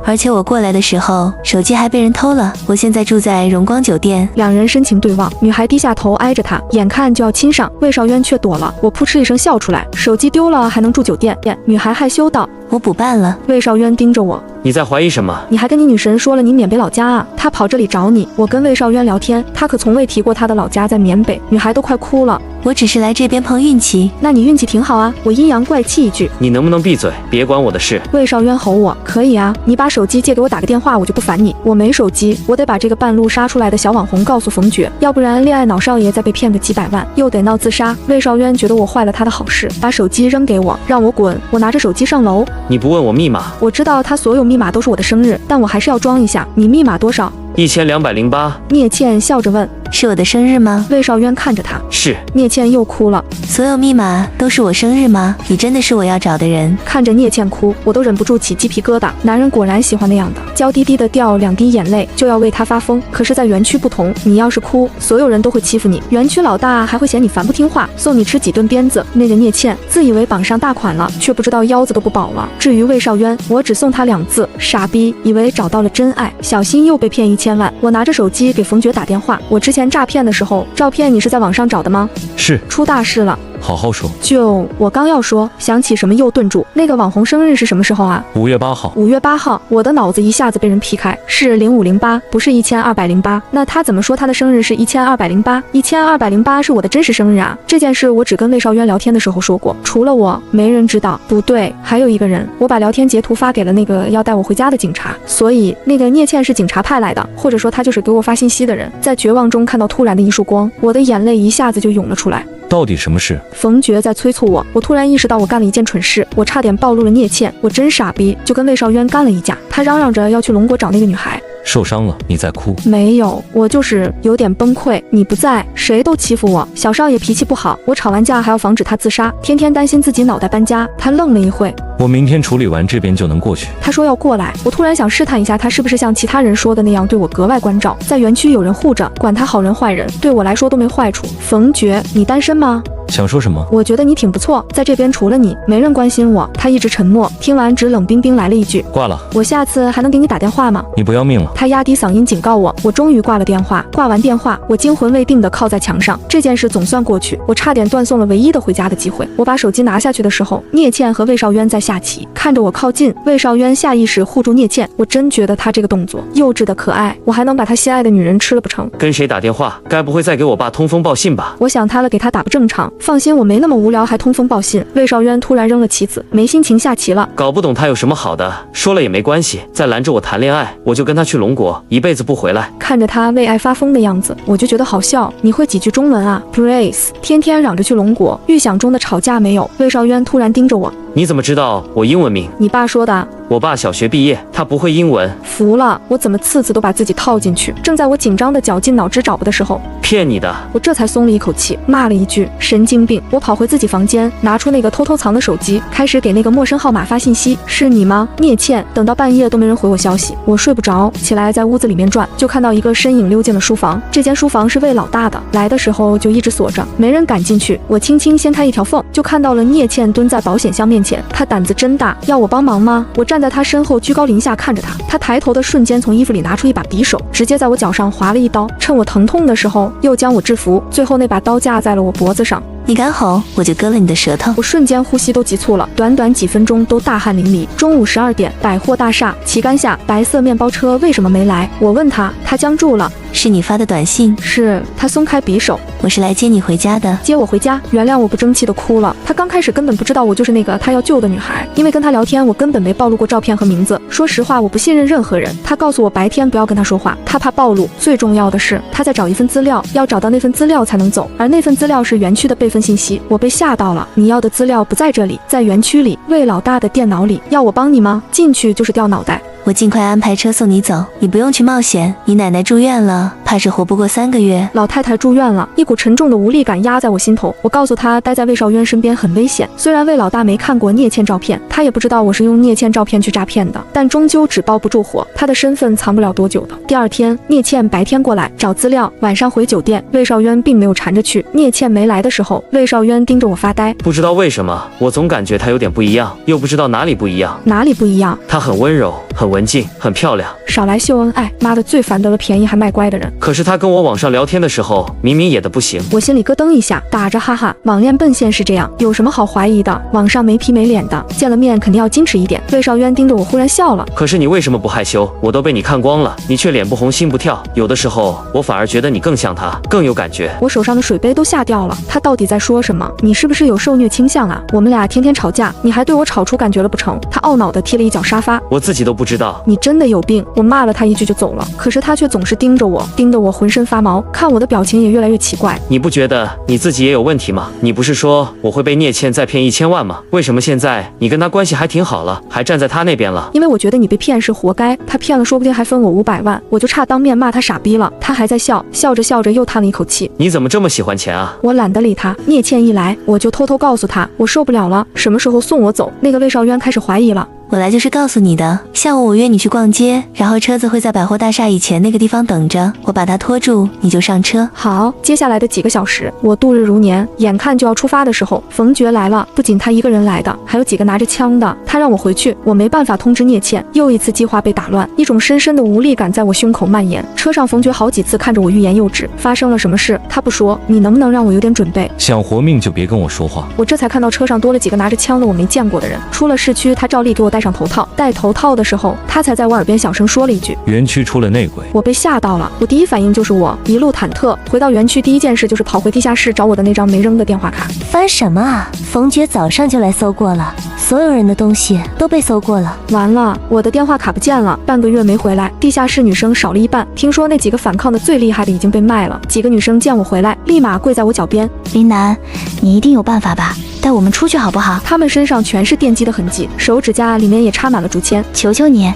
而且我过来的时候，手机还被人偷了。我现在住在荣光酒店。两人深情对望，女孩低下头挨着他，眼看就要亲上，魏少渊却躲了。我扑哧一声笑出来，手机丢了还能住酒店？女孩害羞道，我补办了。魏少渊盯着我，你在怀疑什么？你还跟你女神说了你缅北老家啊？她跑这里找你。我跟魏少渊聊天，他可从未提过他的老家在缅北。女孩都快哭了。我只是来这边碰运气。那你运气挺好啊。我阴阳怪气一句，你能不能闭嘴，别管我的事？魏少渊吼我，可以啊，你把手机借给我打个电话，我就不烦你。我没手机，我得把这个半路杀出来的小网红告诉冯爵，要不然恋爱脑少爷再被骗个几百万，又得闹自杀。魏少渊觉得我坏了他的好事，把手机扔给我，让我滚。我拿着手机上楼。你不问我密码？我知道他所有密码都是我的生日，但我还是要装一下。你密码多少？1208。聂倩笑着问，是我的生日吗？魏少渊看着他，是。聂倩又哭了。所有密码都是我生日吗？你真的是我要找的人？看着聂倩哭，我都忍不住起鸡皮疙瘩。男人果然喜欢那样的，娇滴滴的掉2滴眼泪就要为他发疯。可是在园区不同，你要是哭，所有人都会欺负你，园区老大还会嫌你烦不听话，送你吃几顿鞭子。那个聂倩自以为绑上大款了，却不知道腰子都不保了。至于魏少渊，我只送他2字，傻逼，以为找到了真爱，小心又被骗1000万。我拿着手机给冯爵打电话，我之前诈骗的时候，照片你是在网上找的吗？是。出大事了。好好说。就我刚要说，想起什么又顿住。那个网红生日是什么时候啊？5月8号。5月8号，我的脑子一下子被人劈开，是0508，不是1208。那他怎么说他的生日是1208？1208是我的真实生日啊！这件事我只跟魏少渊聊天的时候说过，除了我，没人知道。不对，还有一个人。我把聊天截图发给了那个要带我回家的警察，所以那个聂倩是警察派来的，或者说他就是给我发信息的人。在绝望中看到突然的一束光，我的眼泪一下子就涌了出来。到底什么事？冯爵在催促我，我突然意识到我干了一件蠢事，我差点暴露了聂倩，我真傻逼，就跟魏少渊干了一架。他嚷嚷着要去龙国找那个女孩。受伤了，你在哭？没有，我就是有点崩溃。你不在，谁都欺负我。小少爷脾气不好，我吵完架还要防止他自杀，天天担心自己脑袋搬家。他愣了一会，我明天处理完这边就能过去。他说要过来，我突然想试探一下他是不是像其他人说的那样对我格外关照，在园区有人护着，管他好人坏人，对我来说都没坏处。冯爵，你单身吗？想说什么？我觉得你挺不错，在这边除了你，没人关心我。他一直沉默，听完只冷冰冰来了一句：挂了。我下次还能给你打电话吗？你不要命了？他压低嗓音警告我。我终于挂了电话。挂完电话，我惊魂未定地靠在墙上。这件事总算过去，我差点断送了唯一的回家的机会。我把手机拿下去的时候，聂倩和魏少渊在下棋，看着我靠近。魏少渊下意识护住聂倩，我真觉得他这个动作幼稚的可爱，我还能把他心爱的女人吃了不成？跟谁打电话？该不会再给我爸通风报信吧？我想他了，给他打不正常。放心，我没那么无聊，还通风报信。魏少渊突然扔了棋子，没心情下棋了。搞不懂他有什么好的，说了也没关系。再拦着我谈恋爱，我就跟他去龙国，一辈子不回来。看着他为爱发疯的样子，我就觉得好笑。你会几句中文啊 ？Please， 天天嚷着去龙国，预想中的吵架没有？魏少渊突然盯着我，你怎么知道我英文名？你爸说的。我爸小学毕业，他不会英文。服了，我怎么次次都把自己套进去？正在我紧张的绞尽脑汁找不的时候，骗你的！我这才松了一口气，骂了一句神经病。我跑回自己房间，拿出那个偷偷藏的手机，开始给那个陌生号码发信息：是你吗？聂倩。等到半夜都没人回我消息，我睡不着，起来在屋子里面转，就看到一个身影溜进了书房。这间书房是魏老大的，来的时候就一直锁着，没人敢进去。我轻轻掀开一条缝，就看到了聂倩蹲在保险箱面前。她胆子真大，要我帮忙吗？我站在她身后，居高临下看着她。她抬头的瞬间，从衣服里拿出一把匕首，直接在我脚上划了一刀，趁我疼痛的时候又将我制服，最后那把刀架在了我脖子上。你敢吼，我就割了你的舌头！我瞬间呼吸都急促了，短短几分钟都大汗淋漓。中午12点，百货大厦旗杆下，白色面包车为什么没来？我问他，他僵住了。是你发的短信？是。他松开匕首。我是来接你回家的。接我回家？原谅我不争气的哭了。他刚开始根本不知道我就是那个他要救的女孩，因为跟他聊天我根本没暴露过照片和名字。说实话，我不信任任何人。他告诉我白天不要跟他说话，他怕暴露。最重要的是，他在找一份资料，要找到那份资料才能走，而那份资料是园区的备份信息。我被吓到了，你要的资料不在这里，在园区里，魏老大的电脑里。要我帮你吗？进去就是掉脑袋。我尽快安排车送你走，你不用去冒险。你奶奶住院了，怕是活不过3个月。老太太住院了，一股沉重的无力感压在我心头。我告诉她，待在魏少渊身边很危险。虽然魏老大没看过聂倩照片，他也不知道我是用聂倩照片去诈骗的，但终究纸包不住火，他的身份藏不了多久的。第二天，聂倩白天过来找资料，晚上回酒店。魏少渊并没有缠着去。聂倩没来的时候，魏少渊盯着我发呆。不知道为什么，我总感觉他有点不一样，又不知道哪里不一样。哪里不一样？他很温柔，很文静，很漂亮。少来秀恩爱，妈的，最烦得了便宜还卖乖的人。可是他跟我网上聊天的时候，明明野的不行。我心里咯噔一下，打着哈哈，网恋奔现是这样，有什么好怀疑的？网上没皮没脸的，见了面肯定要矜持一点。魏少渊盯着我，忽然笑了。可是你为什么不害羞？我都被你看光了，你却脸不红心不跳。有的时候我反而觉得你更像他，更有感觉。我手上的水杯都下掉了，他到底在说什么？你是不是有受虐倾向啊？我们俩天天吵架，你还对我吵出感觉了不成？他懊恼地踢了一脚沙发。我自己都不知道。你真的有病！我骂了他一句就走了，可是他却总是盯着我，盯得我浑身发毛，看我的表情也越来越奇怪。你不觉得你自己也有问题吗？你不是说我会被聂倩再骗1000万吗？为什么现在你跟他关系还挺好了，还站在他那边了？因为我觉得你被骗是活该，他骗了说不定还分我500万，我就差当面骂他傻逼了。他还在笑，笑着笑着又叹了一口气。你怎么这么喜欢钱啊？我懒得理他。聂倩一来，我就偷偷告诉他我受不了了，什么时候送我走？那个魏少渊开始怀疑了。我来就是告诉你的，下午我约你去逛街，然后车子会在百货大厦以前那个地方等着，我把它拖住，你就上车。好。接下来的几个小时，我度日如年。眼看就要出发的时候，冯爵来了，不仅他一个人来的，还有几个拿着枪的。他让我回去，我没办法通知聂倩，又一次计划被打乱，一种深深的无力感在我胸口蔓延。车上冯爵好几次看着我欲言又止，发生了什么事他不说，你能不能让我有点准备？想活命就别跟我说话。我这才看到车上多了几个拿着枪的我没见过的人。出了市区，他照例给我戴上头套，戴头套的时候，他才在我耳边小声说了一句：园区出了内鬼。我被吓到了，我第一反应就是我一路忐忑，回到园区第一件事就是跑回地下室找我的那张没扔的电话卡。翻什么啊？冯爵早上就来搜过了，所有人的东西都被搜过了。完了，我的电话卡不见了，半个月没回来，地下室女生少了一半。听说那几个反抗的最厉害的已经被卖了。几个女生见我回来，立马跪在我脚边。林楠，你一定有办法吧？带我们出去好不好？她们身上全是电击的痕迹，手指甲里面也插满了竹签。求求你，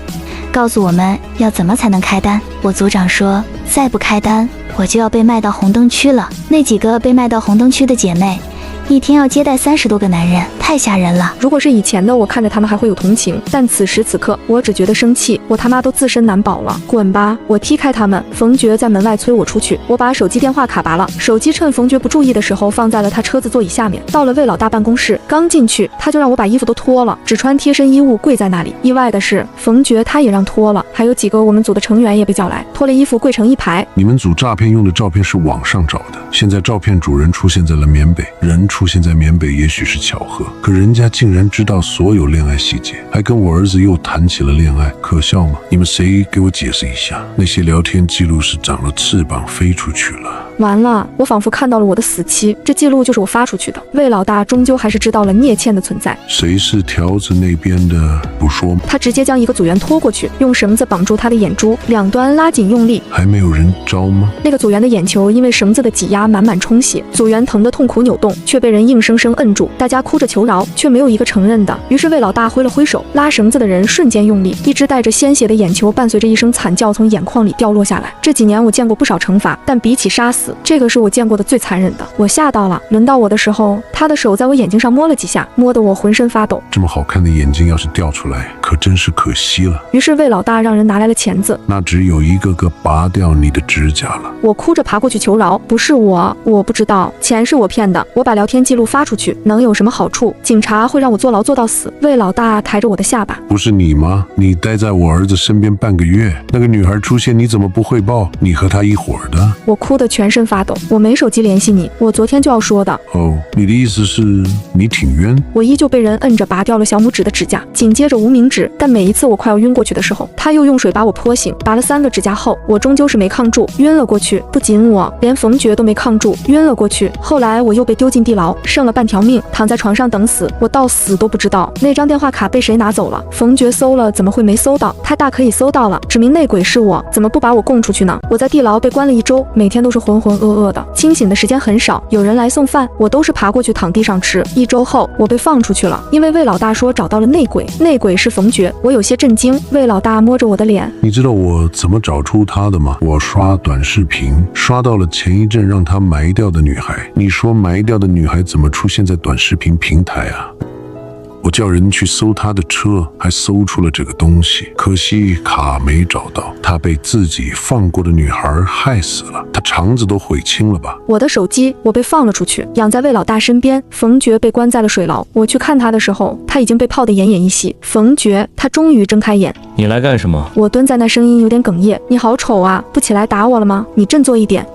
告诉我们要怎么才能开单？我组长说，再不开单，我就要被卖到红灯区了。那几个被卖到红灯区的姐妹，一天要接待30多个男人，太吓人了。如果是以前的我，看着他们还会有同情，但此时此刻，我只觉得生气。我他妈都自身难保了，滚吧！我踢开他们。冯爵在门外催我出去，我把手机电话卡拔了，手机趁冯爵不注意的时候放在了他车子座椅下面。到了魏老大办公室，刚进去他就让我把衣服都脱了，只穿贴身衣物跪在那里。意外的是，冯爵他也让脱了，还有几个我们组的成员也被叫来，脱了衣服跪成一排。你们组诈骗用的照片是网上找的，现在照片主人出现在了缅北，人出现在缅北也许是巧合，可人家竟然知道所有恋爱细节，还跟我儿子又谈起了恋爱，可笑吗？你们谁给我解释一下，那些聊天记录是长了翅膀飞出去了？完了，我仿佛看到了我的死期，这记录就是我发出去的。魏老大终究还是知道了聂倩的存在。谁是条子那边的？不说吗？他直接将一个组员拖过去，用绳子绑住他的眼珠，两端拉紧用力。还没有人招吗？那个组员的眼球因为绳子的挤压满满充血，组员疼得痛苦扭动，却被人硬生生摁住。大家哭着求饶，却没有一个承认的。于是魏老大挥了挥手，拉绳子的人瞬间用力，一只带着鲜血的眼球伴随着一声惨叫从眼眶里掉落下来。这几年我见过不少惩罚，但比起杀死，这个是我见过的最残忍的。我吓到了。轮到我的时候，他的手在我眼睛上摸了几下，摸得我浑身发抖。这么好看的眼睛要是掉出来，可真是可惜了。于是魏老大让人拿来了钳子，那只有一个个拔掉你的指甲了。我哭着爬过去求饶，不是我不知道，钱是我骗的，我把聊天记录发出去，能有什么好处？警察会让我坐牢坐到死。魏老大抬着我的下巴，不是你吗？你待在我儿子身边半个月，那个女孩出现你怎么不汇报？你和她一伙儿的？我哭得全身发抖，我没手机联系你，我昨天就要说的。哦，你的意思是你挺冤？我依旧被人摁着拔掉了小拇指的指甲，紧接着无名指，但每一次我快要晕过去的时候，他又用水把我泼醒。拔了3个指甲后，我终究是没抗住，晕了过去。不仅我，连冯爵都没抗住，晕了过去。后来我又被丢进地牢，剩了半条命，躺在床上等死。我到死都不知道那张电话卡被谁拿走了。冯爵搜了，怎么会没搜到？他大可以搜到了，指明内鬼是我，怎么不把我供出去呢？我在地牢被关了1周，每天都是浑浑噩噩的，清醒的时间很少。有人来送饭，我都是爬过去躺地上吃。1周后，我被放出去了，因为魏老大说找到了内鬼，内鬼是冯爵。我有些震惊。魏老大摸着我的脸，你知道我怎么找出他的吗？我刷短视频，刷到了前一阵让他埋掉的女孩。你说埋掉的女孩怎么出现在短视频平台啊？我叫人去搜他的车，还搜出了这个东西，可惜卡没找到。他被自己放过的女孩害死了，他肠子都悔青了吧？我的手机，我被放了出去，养在魏老大身边。冯爵被关在了水牢，我去看他的时候，他已经被泡得奄奄一息。冯爵，他终于睁开眼。你来干什么？我蹲在那，声音有点哽咽。你好丑啊，不起来打我了吗？你振作一点。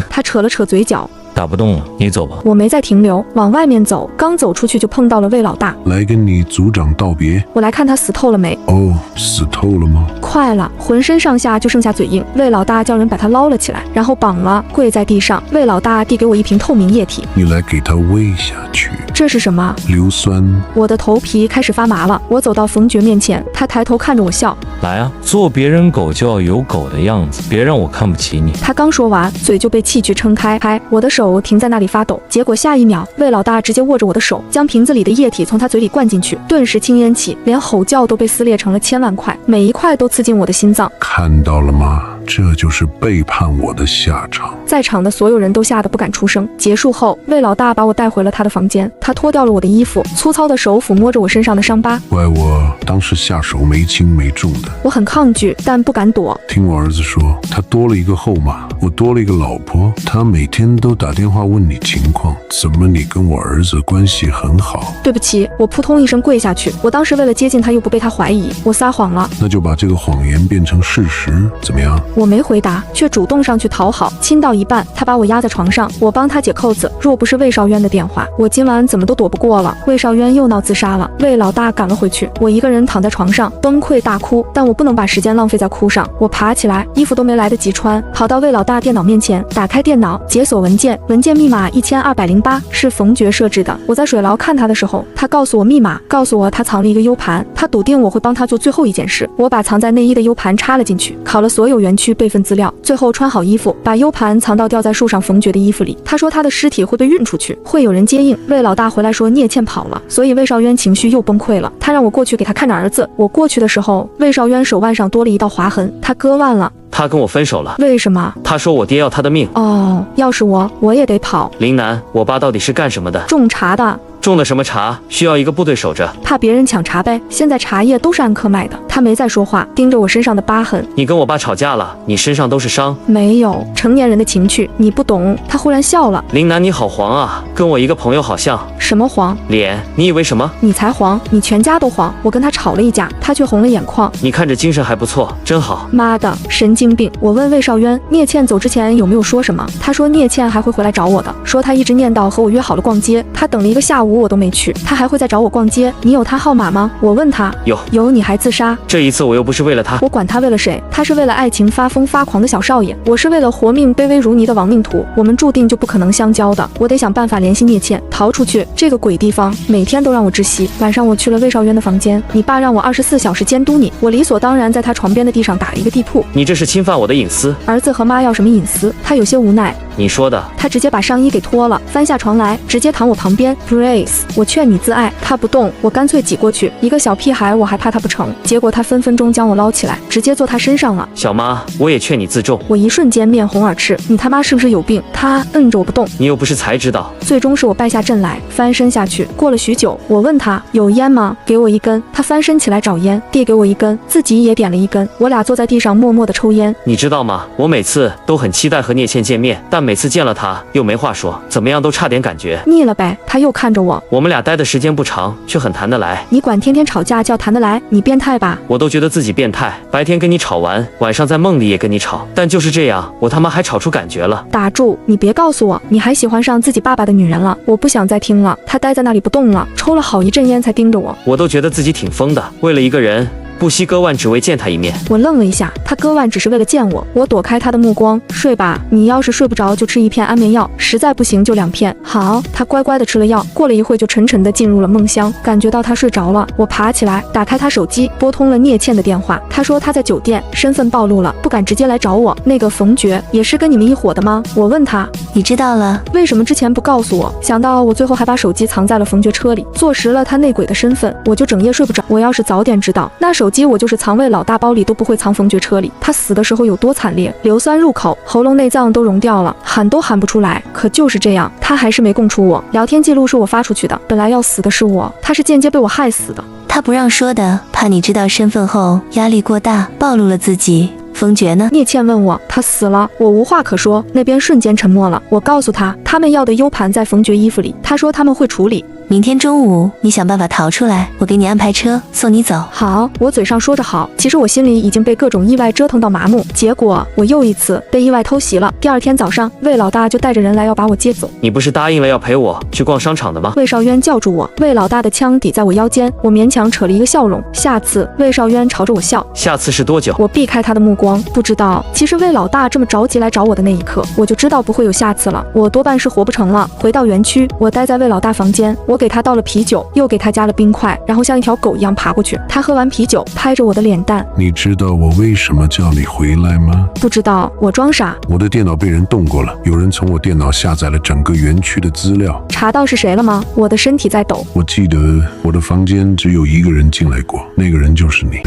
他扯了扯嘴角。打不动了，你走吧。我没再停留，往外面走，刚走出去就碰到了魏老大。来跟你组长道别。我来看他死透了没。哦，死透了吗？快了，浑身上下就剩下嘴硬。魏老大叫人把他捞了起来，然后绑了，跪在地上。魏老大递给我一瓶透明液体，你来给他喂下去。这是什么？硫酸。我的头皮开始发麻了。我走到冯爵面前，他抬头看着我笑。来啊，做别人狗就要有狗的样子，别让我看不起你。他刚说完，嘴就被器具撑开，我的手停在那里发抖。结果下一秒，魏老大直接握着我的手，将瓶子里的液体从他嘴里灌进去，顿时青烟起，连吼叫都被撕裂成了千万块，每一块都刺进我的心脏。看到了吗？这就是背叛我的下场。在场的所有人都吓得不敢出声。结束后，魏老大把我带回了他的房间，他脱掉了我的衣服，粗糙的手抚摸着我身上的伤疤。怪我当时下手没轻没重的。我很抗拒，但不敢躲。听我儿子说，他多了一个后妈，我多了一个老婆，他每天都打电话问你情况。怎么你跟我儿子关系很好？对不起，我扑通一声跪下去。我当时为了接近他又不被他怀疑，我撒谎了。那就把这个谎言变成事实，怎么样？我没回答，却主动上去讨好。亲到一半，他把我压在床上，我帮他解扣子。若不是魏少渊的电话，我今晚怎么都躲不过了。魏少渊又闹自杀了，魏老大赶了回去，我一个人躺在床上崩溃大哭。但我不能把时间浪费在哭上，我爬起来，衣服都没来得及穿，跑到魏老大电脑面前，打开电脑，解锁文件，文件密码1208，是冯爵设置的。我在水牢看他的时候，他告诉我密码，告诉我他藏了一个 U 盘，他笃定我会帮他做最后一件事。我把藏在内衣的 U 盘插了进去，拷了所有园区备份资料，最后穿好衣服，把 U 盘藏到吊在树上冯爵的衣服里。他说他的尸体会被运出去，会有人接应。魏老大回来说聂倩跑了，所以魏少渊情绪又崩溃了，他让我过去给他看着儿子。我过去的时候，魏少渊手腕上多了一道划痕，他割腕了。他跟我分手了。为什么？他说我爹要他的命。哦，要是我也得跑。林南，我爸到底是干什么的？种茶的。种的什么茶？需要一个部队守着。怕别人抢茶呗。现在茶叶都是按克卖的。他没再说话，盯着我身上的疤痕。你跟我爸吵架了？你身上都是伤。没有，成年人的情趣你不懂。他忽然笑了。林南，你好黄啊，跟我一个朋友好像。什么黄？脸。你以为什么？你才黄，你全家都黄。我跟他吵了一架，他却红了眼眶。你看着精神还不错，真好。妈的，神经病！我问魏少渊，聂倩走之前有没有说什么？他说聂倩还会回来找我的，说他一直念叨和我约好了逛街，他等了1个下午舞我都没去，他还会再找我逛街。你有他号码吗？我问他。有，你还自杀。这一次我又不是为了他。我管他为了谁，他是为了爱情发疯发狂的小少爷，我是为了活命卑微如泥的亡命徒，我们注定就不可能相交的。我得想办法联系聂倩，逃出去。这个鬼地方每天都让我窒息。晚上我去了魏少渊的房间，你爸让我24小时监督你，我理所当然在他床边的地上打了一个地铺。你这是侵犯我的隐私。儿子和妈要什么隐私？他有些无奈。你说的。他直接把上衣给脱了，翻下床来，直接躺我旁边。Grace， 我劝你自爱，他不动，我干脆挤过去。一个小屁孩，我还怕他不成，结果他分分钟将我捞起来，直接坐他身上了。小妈，我也劝你自重。我一瞬间面红耳赤，你他妈是不是有病？他摁着我不动，你又不是才知道。最终是我败下阵来，翻身下去。过了许久，我问他有烟吗？给我一根。他翻身起来找烟，递给我一根，自己也点了一根。我俩坐在地上默默地抽烟。你知道吗？我每次都很期待和聂倩见面，但每次见了她又没话说，怎么样都差点感觉。腻了呗。他又看着我。我们俩待的时间不长，却很谈得来。你管天天吵架叫谈得来？你变态吧？我都觉得自己变态，白天跟你吵完，晚上在梦里也跟你吵，但就是这样，我他妈还吵出感觉了。打住！你别告诉我你还喜欢上自己爸爸的女人了，我不想再听了。他待在那里不动了，抽了好一阵烟才盯着我。我都觉得自己挺疯的，为了一个人不惜割腕，只为见他一面。我愣了一下，他割腕只是为了见我。我躲开他的目光，睡吧，你要是睡不着就吃1片安眠药，实在不行就2片。好，他乖乖的吃了药，过了一会就沉沉的进入了梦乡。感觉到他睡着了，我爬起来，打开他手机，拨通了聂倩的电话。他说他在酒店，身份暴露了，不敢直接来找我。那个冯爵也是跟你们一伙的吗？我问他。你知道了？为什么之前不告诉我？想到我最后还把手机藏在了冯爵车里，坐实了他内鬼的身份，我就整夜睡不着。我要是早点知道，那手机我就是藏魏老大包里都不会藏冯爵车里。他死的时候有多惨烈，硫酸入口，喉咙内脏都溶掉了，喊都喊不出来。可就是这样，他还是没供出我。聊天记录是我发出去的，本来要死的是我，他是间接被我害死的。他不让说的，怕你知道身份后压力过大，暴露了自己。冯爵呢？聂倩问我，他死了。我无话可说，那边瞬间沉默了。我告诉他，他们要的 U 盘在冯爵衣服里，他说他们会处理。明天中午你想办法逃出来，我给你安排车送你走。好，我嘴上说着好，其实我心里已经被各种意外折腾到麻木。结果我又一次被意外偷袭了。第二天早上，魏老大就带着人来要把我接走。你不是答应了要陪我去逛商场的吗？魏少渊叫住我，魏老大的枪抵在我腰间，我勉强扯了一个笑容。下次，魏少渊朝着我笑。下次是多久？我避开他的目光，不知道。其实魏老大这么着急来找我的那一刻，我就知道不会有下次了。我多半是活不成了。回到园区，我待在魏老大房间，我给他倒了啤酒。又给他加了冰块，然后像一条狗一样爬过去。他喝完啤酒，拍着我的脸蛋。你知道我为什么叫你回来吗？不知道，我装傻。我的电脑被人动过了，有人从我电脑下载了整个园区的资料。查到是谁了吗？我的身体在抖。我记得我的房间只有一个人进来过，那个人就是你，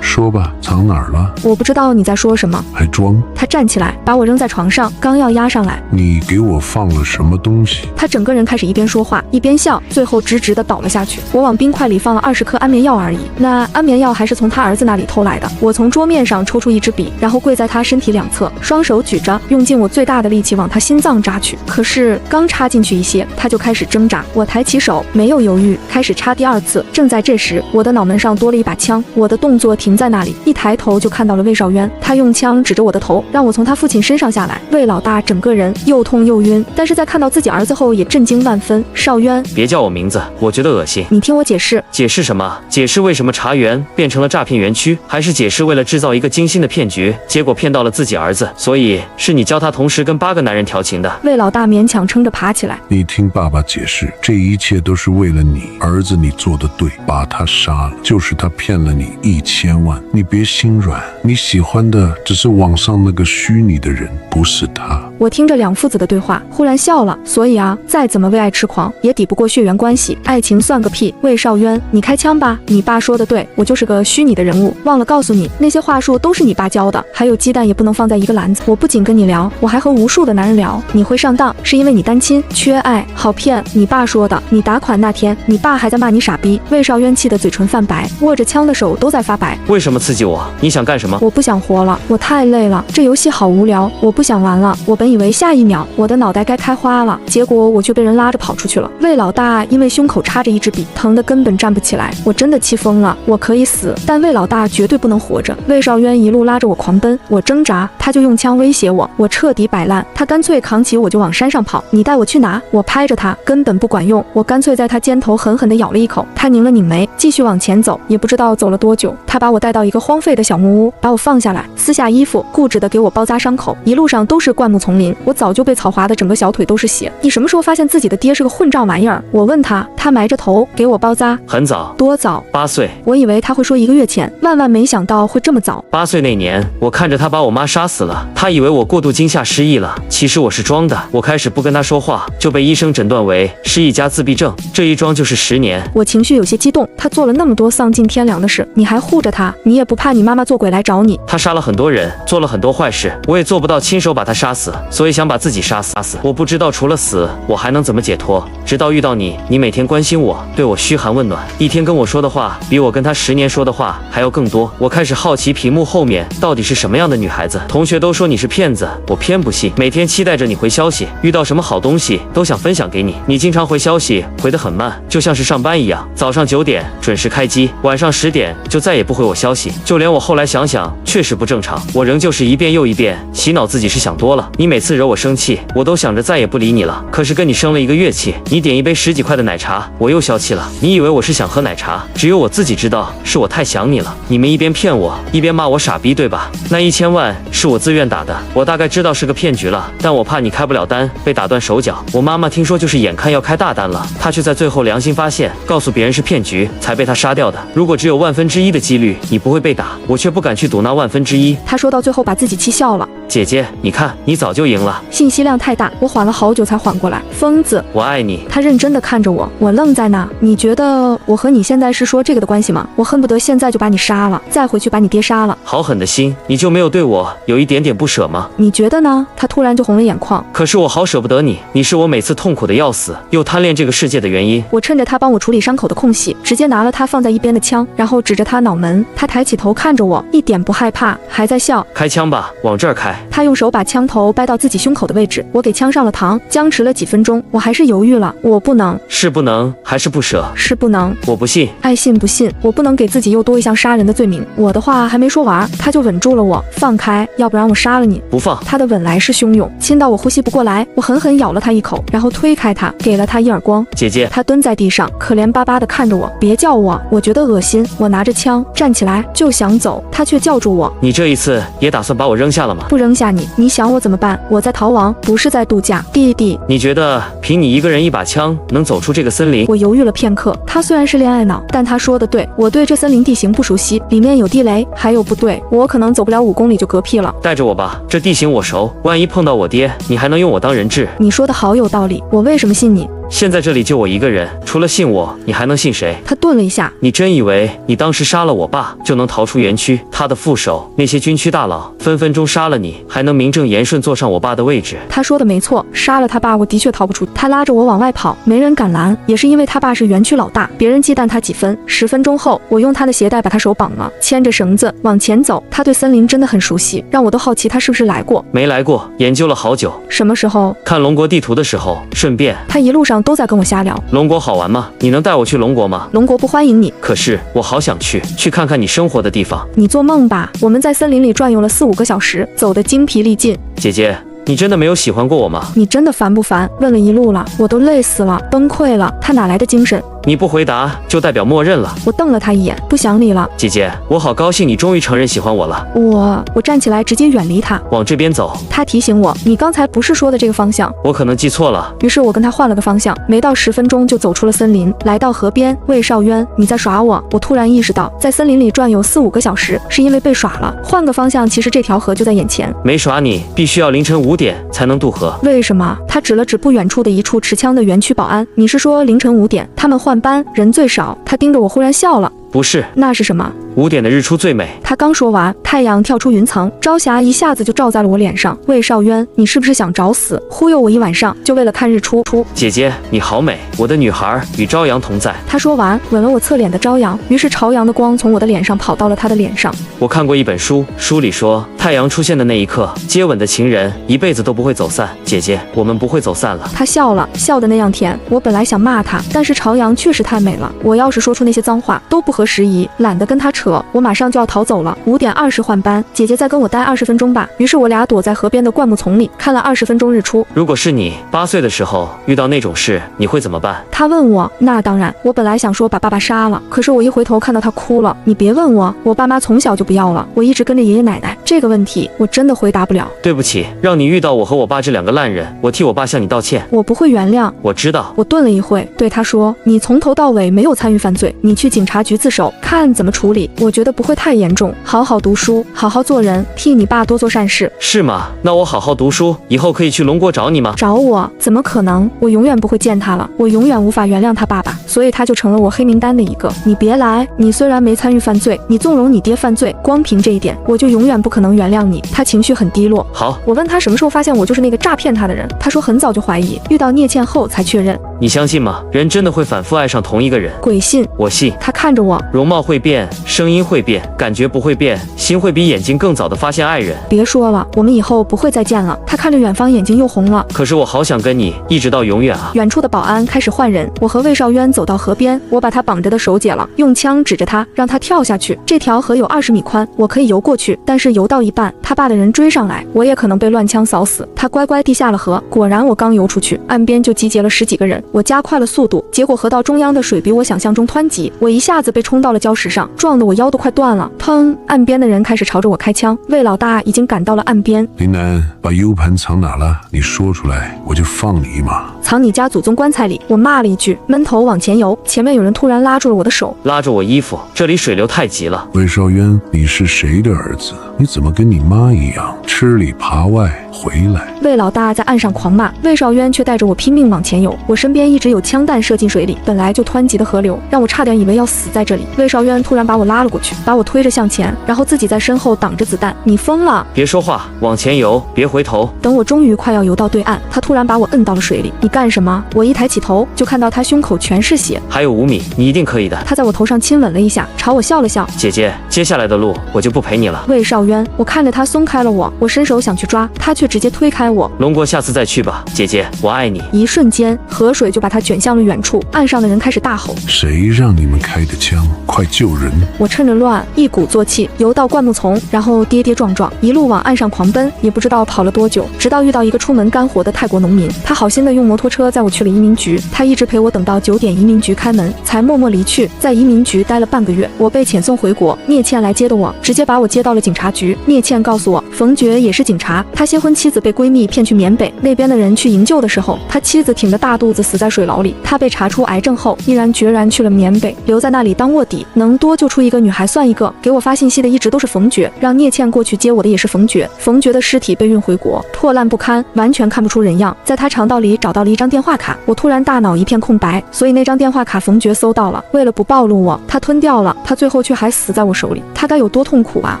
说吧，藏哪儿了？我不知道你在说什么。还装？他站起来，把我扔在床上，刚要压上来。你给我放了什么东西？他整个人开始一边说话一边笑，最后直直的倒了下去。我往冰块里放了20颗安眠药而已，那安眠药还是从他儿子那里偷来的。我从桌面上抽出一支笔，然后跪在他身体两侧，双手举着，用尽我最大的力气往他心脏扎去。可是刚插进去一些，他就开始挣扎。我抬起手，没有犹豫，开始插第2次。正在这时，我的脑门上多了一把枪，我的动作停在那里，一抬头就看到了魏少渊，他用枪指着我的头，让我从他父亲身上下来。魏老大整个人又痛又晕，但是在看到自己儿子后也震惊万分。少渊，别叫我名字，我觉得恶心。你听我解释。解释什么？解释为什么茶园变成了诈骗园区，还是解释为了制造一个精心的骗局，结果骗到了自己儿子？所以是你教他同时跟8个男人调情的。魏老大勉强撑着爬起来。你听爸爸解释，这一切都是为了你儿子，你做的对，把他杀了，就是他骗了你1000万，你别心软，你喜欢的只是网上那个虚拟的人，不是他。我听着两父子的对话，忽然笑了。所以啊，再怎么为爱痴狂，也抵不过血缘关系，爱情算个屁。魏少渊，你开枪吧，你爸说的对，我就是个虚拟的人物。忘了告诉你，那些话术都是你爸教的，还有鸡蛋也不能放在一个篮子。我不仅跟你聊，我还和无数的男人聊。你会上当，是因为你单亲，缺爱，好骗。你爸说的。你打款那天，你爸还在骂你傻逼。魏少渊气得嘴唇泛白，握着枪的手都在发白。为什么刺激我？你想干什么？我不想活了，我太累了，这游戏好无聊，我不想玩了。我本以以为下一秒我的脑袋该开花了，结果我却被人拉着跑出去了。魏老大因为胸口插着一支笔，疼得根本站不起来，我真的气疯了。我可以死，但魏老大绝对不能活着。魏少渊一路拉着我狂奔，我挣扎，他就用枪威胁我，我彻底摆烂，他干脆扛起我就往山上跑。你带我去哪？我拍着他，根本不管用，我干脆在他肩头狠狠地咬了一口。他拧了拧眉，继续往前走，也不知道走了多久，他把我带到一个荒废的小木屋，把我放下来，撕下衣服，固执地给我包扎伤口。一路上都是灌木丛林，我早就被草划得整个小腿都是血。你什么时候发现自己的爹是个混账玩意儿？我问他，他埋着头给我包扎。很早。多早？8岁。我以为他会说1个月前，万万没想到会这么早。8岁那年，我看着他把我妈杀死了，他以为我过度惊吓失忆了，其实我是装的。我开始不跟他说话，就被医生诊断为失忆加自闭症，这一装就是10年。我情绪有些激动，他做了那么多丧尽天良的事，你还护着他，你也不怕你妈妈做鬼来找你？他杀了很多人，做了很多坏事，我也做不到亲手把他杀死，所以想把自己杀死。我不知道除了死，我还能怎么解脱。直到遇到你，你每天关心我，对我嘘寒问暖，一天跟我说的话比我跟他10年说的话还要更多。我开始好奇屏幕后面到底是什么样的女孩子。同学都说你是骗子，我偏不信。每天期待着你回消息，遇到什么好东西都想分享给你。你经常回消息回得很慢，就像是上班一样，早上9点准时开机，晚上10点就再也不回我消息。就连我后来想想确实不正常，我仍旧是一遍又一遍洗脑自己是想多了。你每次惹我生气，我都想着再也不理你了。可是跟你生了1个月气，你点一杯10几块的奶茶，我又消气了。你以为我是想喝奶茶，只有我自己知道是我太想你了。你们一边骗我，一边骂我傻逼，对吧？那1000万是我自愿打的，我大概知道是个骗局了，但我怕你开不了单，被打断手脚。我妈妈听说就是眼看要开大单了，她却在最后良心发现，告诉别人是骗局，才被她杀掉的。如果只有1/1000的几率你不会被打，我却不敢去赌那1/1000。他说到最后把自己气笑了。姐姐，你看，你早就赢了。信息量太大，我缓了好久才缓过来。疯子，我爱你。他认真地看着我，我愣在那。你觉得我和你现在是说这个的关系吗？我恨不得现在就把你杀了，再回去把你爹杀了。好狠的心，你就没有对我有一点点不舍吗？你觉得呢？他突然就红了眼眶。可是我好舍不得你，你是我每次痛苦的要死，又贪恋这个世界的原因。我趁着他帮我处理伤口的空隙，直接拿了他放在一边的枪，然后指着他脑门。他抬起头看着我，一点不害怕，还在笑。开枪吧，往这儿开。他用手把枪头掰到自己胸口的位置，我给枪上了膛，僵持了几分钟，我还是犹豫了。我不能。是不能还是不舍？是不能。我不信。爱信不信，我不能给自己又多一项杀人的罪名。我的话还没说完，他就吻住了我。放开，要不然我杀了你。不放。他的吻来势汹涌，亲到我呼吸不过来。我狠狠咬了他一口，然后推开他，给了他一耳光。姐姐。他蹲在地上，可怜巴巴地看着我。别叫我，我觉得恶心。我拿着枪站起来就想走，他却叫住我。你这一次也打算把我扔下了吗？不扔下你，你想我怎么办？我在逃亡，不是在度假。弟弟，你觉得凭你一个人一把枪能走出这个森林？我犹豫了片刻。他虽然是恋爱脑，但他说的对，我对这森林地形不熟悉，里面有地雷，还有部队，我可能走不了5公里就嗝屁了。带着我吧，这地形我熟，万一碰到我爹，你还能用我当人质。你说的好有道理，我为什么信你？现在这里就我一个人，除了信我，你还能信谁？他顿了一下，你真以为你当时杀了我爸就能逃出园区？他的副手那些军区大佬分分钟杀了你，还能名正言顺坐上我爸的位置。他说的没错，杀了他爸我的确逃不出。他拉着我往外跑，没人敢拦，也是因为他爸是园区老大，别人忌惮他几分。10分钟后，我用他的鞋带把他手绑了，牵着绳子往前走。他对森林真的很熟悉，让我都好奇他是不是来过。没来过，研究了好久。什么时候？看龙国地图的时候，顺便。他一路上都在跟我瞎聊。龙国好玩吗？你能带我去龙国吗？龙国不欢迎你。可是我好想去看看你生活的地方。你做梦吧，我们在森林里转悠了4、5个小时，走得精疲力尽。姐姐，你真的没有喜欢过我吗？你真的烦不烦？问了一路了，我都累死了，崩溃了。他哪来的精神？你不回答就代表默认了。我瞪了他一眼，不想理了。姐姐，我好高兴你终于承认喜欢我了。我站起来直接远离他，往这边走。他提醒我，你刚才不是说的这个方向？我可能记错了。于是我跟他换了个方向，没到10分钟就走出了森林，来到河边。魏少渊，你在耍我？我突然意识到，在森林里转悠4、5个小时，是因为被耍了。换个方向，其实这条河就在眼前。没耍你，必须要凌晨5点才能渡河。为什么？他指了指不远处的一处持枪的园区保安。你是说凌晨5点他们换班，人最少？他盯着我，忽然笑了。不是，那是什么？ 5点的日出最美。他刚说完，太阳跳出云层，朝霞一下子就照在了我脸上。魏少渊，你是不是想找死？忽悠我一晚上，就为了看日出？姐姐，你好美，我的女孩与朝阳同在。他说完，吻了我侧脸的朝阳，于是朝阳的光从我的脸上跑到了他的脸上。我看过一本书，书里说，太阳出现的那一刻，接吻的情人一辈子都不会走散。姐姐，我们不会走散了。他笑了，笑得那样甜。我本来想骂他，但是朝阳确实太美了，我要是说出那些脏话都不合时宜，懒得跟他扯。我马上就要逃走了。5点20换班，姐姐再跟我待20分钟吧。于是我俩躲在河边的灌木丛里，看了20分钟日出。如果是你8岁的时候遇到那种事，你会怎么办？他问我，那当然。我本来想说把爸爸杀了，可是我一回头看到他哭了。你别问我，我爸妈从小就不要了，我一直跟着爷爷奶奶。这个问题我真的回答不了。对不起，让你遇到我和我爸这2个烂人，我替我爸向你道歉。我不会原谅。我知道。我顿了一会，对他说，你从头到尾没有参与犯罪，你去警察局自首，看怎么处理。我觉得不会太严重，好好读书，好好做人，替你爸多做善事。是吗？那我好好读书，以后可以去龙国找你吗？找我？怎么可能？我永远不会见他了，我永远无法原谅他爸爸，所以他就成了我黑名单的一个。你别来，你虽然没参与犯罪，你纵容你爹犯罪，光凭这一点，我就永远不可能原谅你。他情绪很低落。好，我问他什么时候发现我就是那个诈骗他的人，他说很早就怀疑，遇到聂倩后才确认。你相信吗？人真的会反复爱上同一个人？鬼信。我信。他看着我，容貌会变，声音会变，感觉不会变，心会比眼睛更早的发现爱人。别说了，我们以后不会再见了。他看着远方，眼睛又红了。可是我好想跟你一直到永远啊！远处的保安开始换人，我和魏少渊走到河边，我把他绑着的手解了，用枪指着他，让他跳下去。这条河有20米宽，我可以游过去，但是游到一半，他爸的人追上来，我也可能被乱枪扫死。他乖乖地下了河。果然，我刚游出去，岸边就集结了10几个人。我加快了速度，结果河道中央的水比我想象中湍急，我一下子被冲到了礁石上，撞得我腰都快断了。砰！岸边的人开始朝着我开枪。魏老大已经赶到了岸边。林南，把 U 盘藏哪了？你说出来，我就放你一马。藏你家祖宗棺材里。我骂了一句，闷头往前游。前面有人突然拉住了我的手，拉着我衣服，这里水流太急了。魏少渊，你是谁的儿子？你怎么跟你妈一样吃里扒外？回来！魏老大在岸上狂骂，魏少渊却带着我拼命往前游。我身边一直有枪弹射进水里，本来就湍急的河流让我差点以为要死在这里。魏少渊突然把我拉了过去，把我推着向前，然后自己在身后挡着子弹。你疯了！别说话，往前游，别回头。等我终于快要游到对岸，他突然把我摁到了水里。你干什么？我一抬起头就看到他胸口全是血。还有5米，你一定可以的。他在我头上亲吻了一下，朝我笑了笑。姐姐，接下来的路我就不陪你了。魏少渊，我看着他松开了我，我伸手想去抓，他却直接推开我。龙国下次再去吧，姐姐，我爱你。一瞬间，河水就把他卷向了远处，岸上的人开始大吼：谁让你们开的枪？快救人！我趁着乱，一鼓作气游到灌木丛，然后跌跌撞撞一路往岸上狂奔，也不知道跑了多久，直到遇到一个出门干活的泰国农民，他好心的用摩托车载我去了移民局，他一直陪我等到9点移民局开门，才默默离去。在移民局待了半个月，我被遣送回国，聂倩来接的我，直接把我接到了警察局。聂倩告诉我，冯觉也是警察，他新婚妻子被闺蜜骗去缅北，那边的人去营救的时候，他妻子挺着大肚子死在水牢里，他被查出癌症后，毅然决然去了缅北，留在那里当卧底，能多救出一个女孩算一个。给我发信息的一直都是冯觉，让聂倩过去接我的也是冯觉。冯觉的尸体被运回国，破烂不堪，完全看不出人样。在他肠道里找到了一张电话卡，我突然大脑一片空白，所以那张电话卡冯觉搜到了，为了不暴露我，他吞掉了，他最后却还死在我手里，他该有多痛苦啊！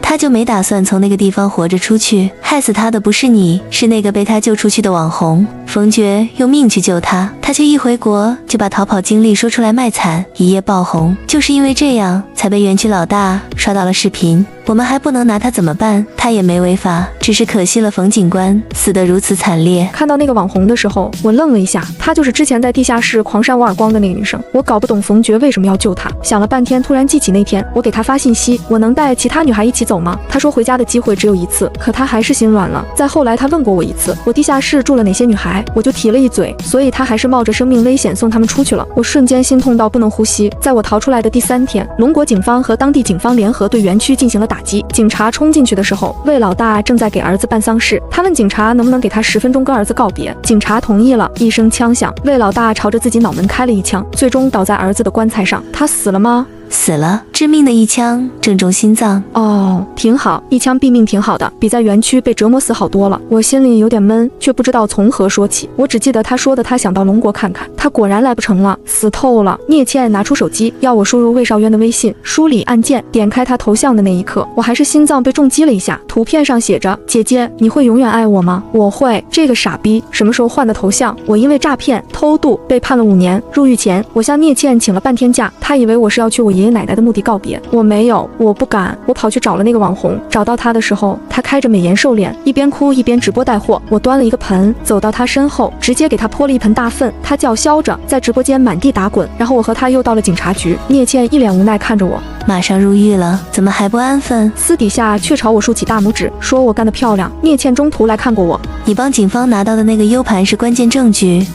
他就没打算从那个地方活着出去，害死他的不是你，是那个被他救出去的网红。冯觉用命去救他，他却一回国就把逃跑经历说出来卖惨，一夜爆红。就是因为这样，才被园区老大刷到了视频。我们还不能拿他怎么办？他也没违法，只是可惜了冯警官死得如此惨烈。看到那个网红的时候，我愣了一下，她就是之前在地下室狂扇我耳光的那个女生。我搞不懂冯觉为什么要救她，想了半天，突然记起那天我给她发信息，我能带其他女孩一起走吗？她说回家的机会只有一次，可她还是心软了。再后来她问过我一次，我地下室住了哪些女孩，我就提了一嘴，所以她还是冒着生命危险送她们出去了。我瞬间心痛到不能呼吸。在我逃出来的第3天，龙国警方和当地警方联合对园区进行了打击。警察冲进去的时候，魏老大正在给儿子办丧事，他问警察能不能给他10分钟跟儿子告别。警察同意了，一声枪响，魏老大朝着自己脑门开了一枪，最终倒在儿子的棺材上。他死了吗？死了，致命的一枪正中心脏。哦，挺好，一枪毙命挺好的，比在园区被折磨死好多了。我心里有点闷，却不知道从何说起。我只记得他说的他想到龙国看看，他果然来不成了，死透了。聂倩拿出手机要我输入魏少渊的微信，梳理按键，点开他头像的那一刻，我还是心脏被重击了一下。图片上写着：姐姐，你会永远爱我吗？我会。这个傻逼什么时候换的头像？我因为诈骗偷渡被判了5年，入狱前我向聂倩请了半天假，他以为我是要去我爷爷奶奶的墓地告别，我没有，我不敢，我跑去找了那个网红。找到他的时候，他开着美颜瘦脸，一边哭一边直播带货。我端了一个盆走到他身后，直接给他泼了一盆大粪，他叫嚣着在直播间满地打滚。然后我和他又到了警察局，聂倩一脸无奈看着我，马上入狱了，怎么还不安分？私底下却朝我竖起大拇指，说我干得漂亮。聂倩中途来看过我，你帮警方拿到的那个 U 盘是关键证据，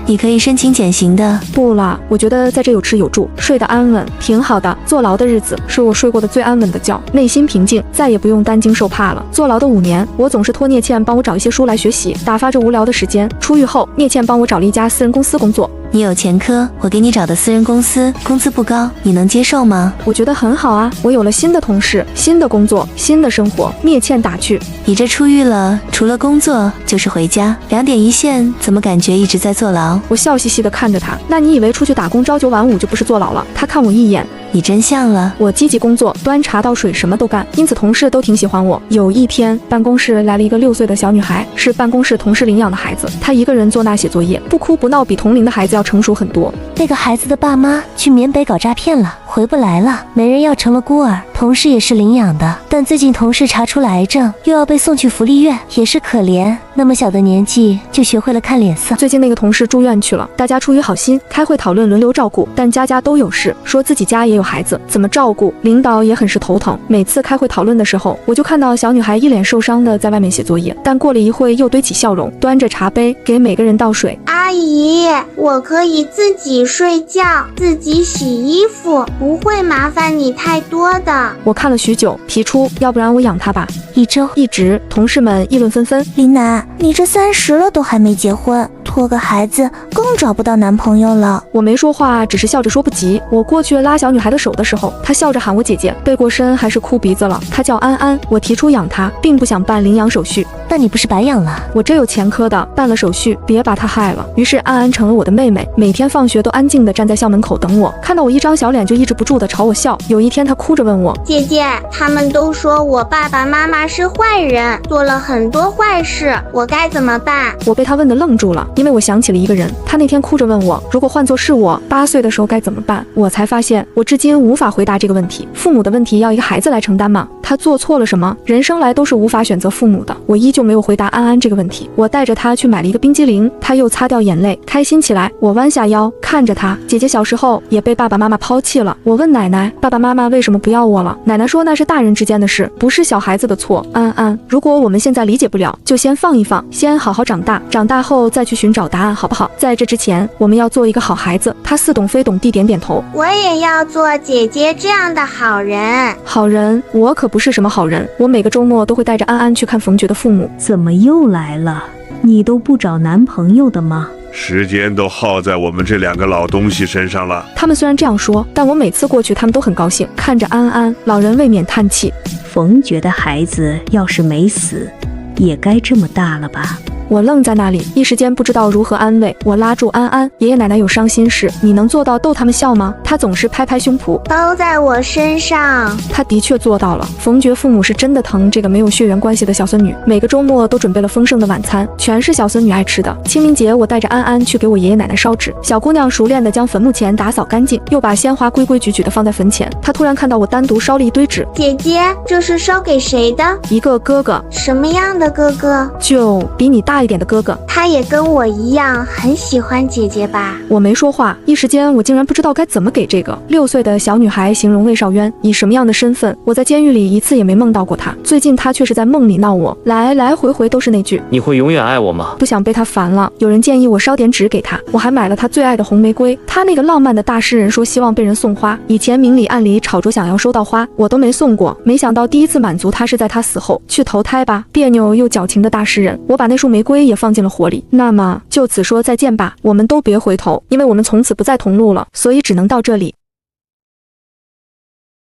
你可以申请减刑的。不了，我觉得在这有吃有住，睡得安稳，挺好的。坐牢的日子是我睡过的最安稳的觉，内心平静，再也不用担惊受怕了。坐牢的5年，我总是托聂倩帮我找一些书来学习，打发着无聊的时间。出狱后，聂倩帮我找了一家私人公司工作。你有前科，我给你找的私人公司，工资不高，你能接受吗？我觉得很好啊，我有了新的同事，新的工作，新的生活。聂倩打趣，你这出狱了，除了工作就是回家，2点一线，怎么感觉一直在坐牢？我笑嘻嘻地看着他，那你以为出去打工朝9晚5就不是坐牢了？他看我一眼，你真像了。我积极工作，端茶倒水，什么都干，因此同事都挺喜欢我。有一天，办公室来了一个6岁的小女孩，是办公室同事领养的孩子。她一个人坐那写作业，不哭不闹，比同龄的孩子要成熟很多。那个孩子的爸妈去缅北搞诈骗了，回不来了，没人要成了孤儿。同事也是领养的，但最近同事查出了癌症，又要被送去福利院，也是可怜。那么小的年纪就学会了看脸色。最近那个同事住院去了，大家出于好心开会讨论轮流照顾，但家家都有事，说自己家也有孩子，怎么照顾？领导也很是头疼。每次开会讨论的时候，我就看到小女孩一脸受伤的在外面写作业，但过了一会又堆起笑容，端着茶杯给每个人倒水。阿姨，我可以自己睡觉，自己洗衣服，不会麻烦你太多的。我看了许久，提出要不然我养她吧。1周一直，同事们议论纷纷。林楠，你这30了都还没结婚，拖个孩子更找不到男朋友了。我没说话，只是笑着说不急。我过去拉小女孩的手的时候，她笑着喊我姐姐，背过身还是哭鼻子了。她叫安安，我提出养她，并不想办领养手续。那你不是白养了？我真有前科的，办了手续，别把她害了。于是安安成了我的妹妹，每天放学都安静地站在校门口等我，看到我一张小脸就抑制不住地朝我笑。有一天她哭着问我，姐姐，他们都说我爸爸妈妈是坏人，做了很多坏事，我该怎么办？我被她问得愣住了，因为我想起了一个人，她那天哭着问我，如果换作是我8岁的时候该怎么办？我才发现我至今无法回答这个问题。父母的问题要一个孩子来承担吗？他做错了什么？人生来都是无法选择父母的。我依旧没有回答安安这个问题。我带着她去买了一个冰激凌，她又擦掉眼泪，开心起来。我弯下腰看着她，姐姐小时候也被爸爸妈妈抛弃了。我问奶奶，爸爸妈妈为什么不要我了？奶奶说那是大人之间的事，不是小孩子的错。安安，如果我们现在理解不了，就先放一放，先好好长大，长大后再去寻找答案，好不好？在这之前，我们要做一个好孩子。她似懂非懂地点点头。我也要做姐姐这样的好人。好人？我可不是什么好人。我每个周末都会带着安安去看冯爵的父母。怎么又来了？你都不找男朋友的吗？时间都耗在我们这2个老东西身上了。他们虽然这样说，但我每次过去他们都很高兴。看着安安，老人未免叹气。冯爵的孩子要是没死，也该这么大了吧？我愣在那里，一时间不知道如何安慰。我拉住安安，爷爷奶奶有伤心事，你能做到逗他们笑吗？他总是拍拍胸脯，都在我身上。他的确做到了。冯爵父母是真的疼这个没有血缘关系的小孙女，每个周末都准备了丰盛的晚餐，全是小孙女爱吃的。清明节我带着安安去给我爷爷奶奶烧纸，小姑娘熟练地将坟墓前打扫干净，又把鲜花规规矩矩地放在坟前。她突然看到我单独烧了一堆纸，姐姐，这是烧给谁的？一个哥哥。什么样的哥哥？就比你大一点的哥哥。他也跟我一样很喜欢姐姐吧？我没说话，一时间我竟然不知道该怎么给这个6岁的小女孩形容魏少渊以什么样的身份。我在监狱里一次也没梦到过他，最近他却是在梦里闹我，来回回都是那句你会永远爱我吗？不想被他烦了，有人建议我烧点纸给他，我还买了他最爱的红玫瑰。他那个浪漫的大诗人说希望被人送花，以前明里暗里吵着想要收到花，我都没送过。没想到第一次满足他是在他死后，去投胎吧，别扭又矫情的大诗人。我把那束玫瑰也放进了火里。那么就此说再见吧，我们都别回头，因为我们从此不再同路了，所以只能到这里。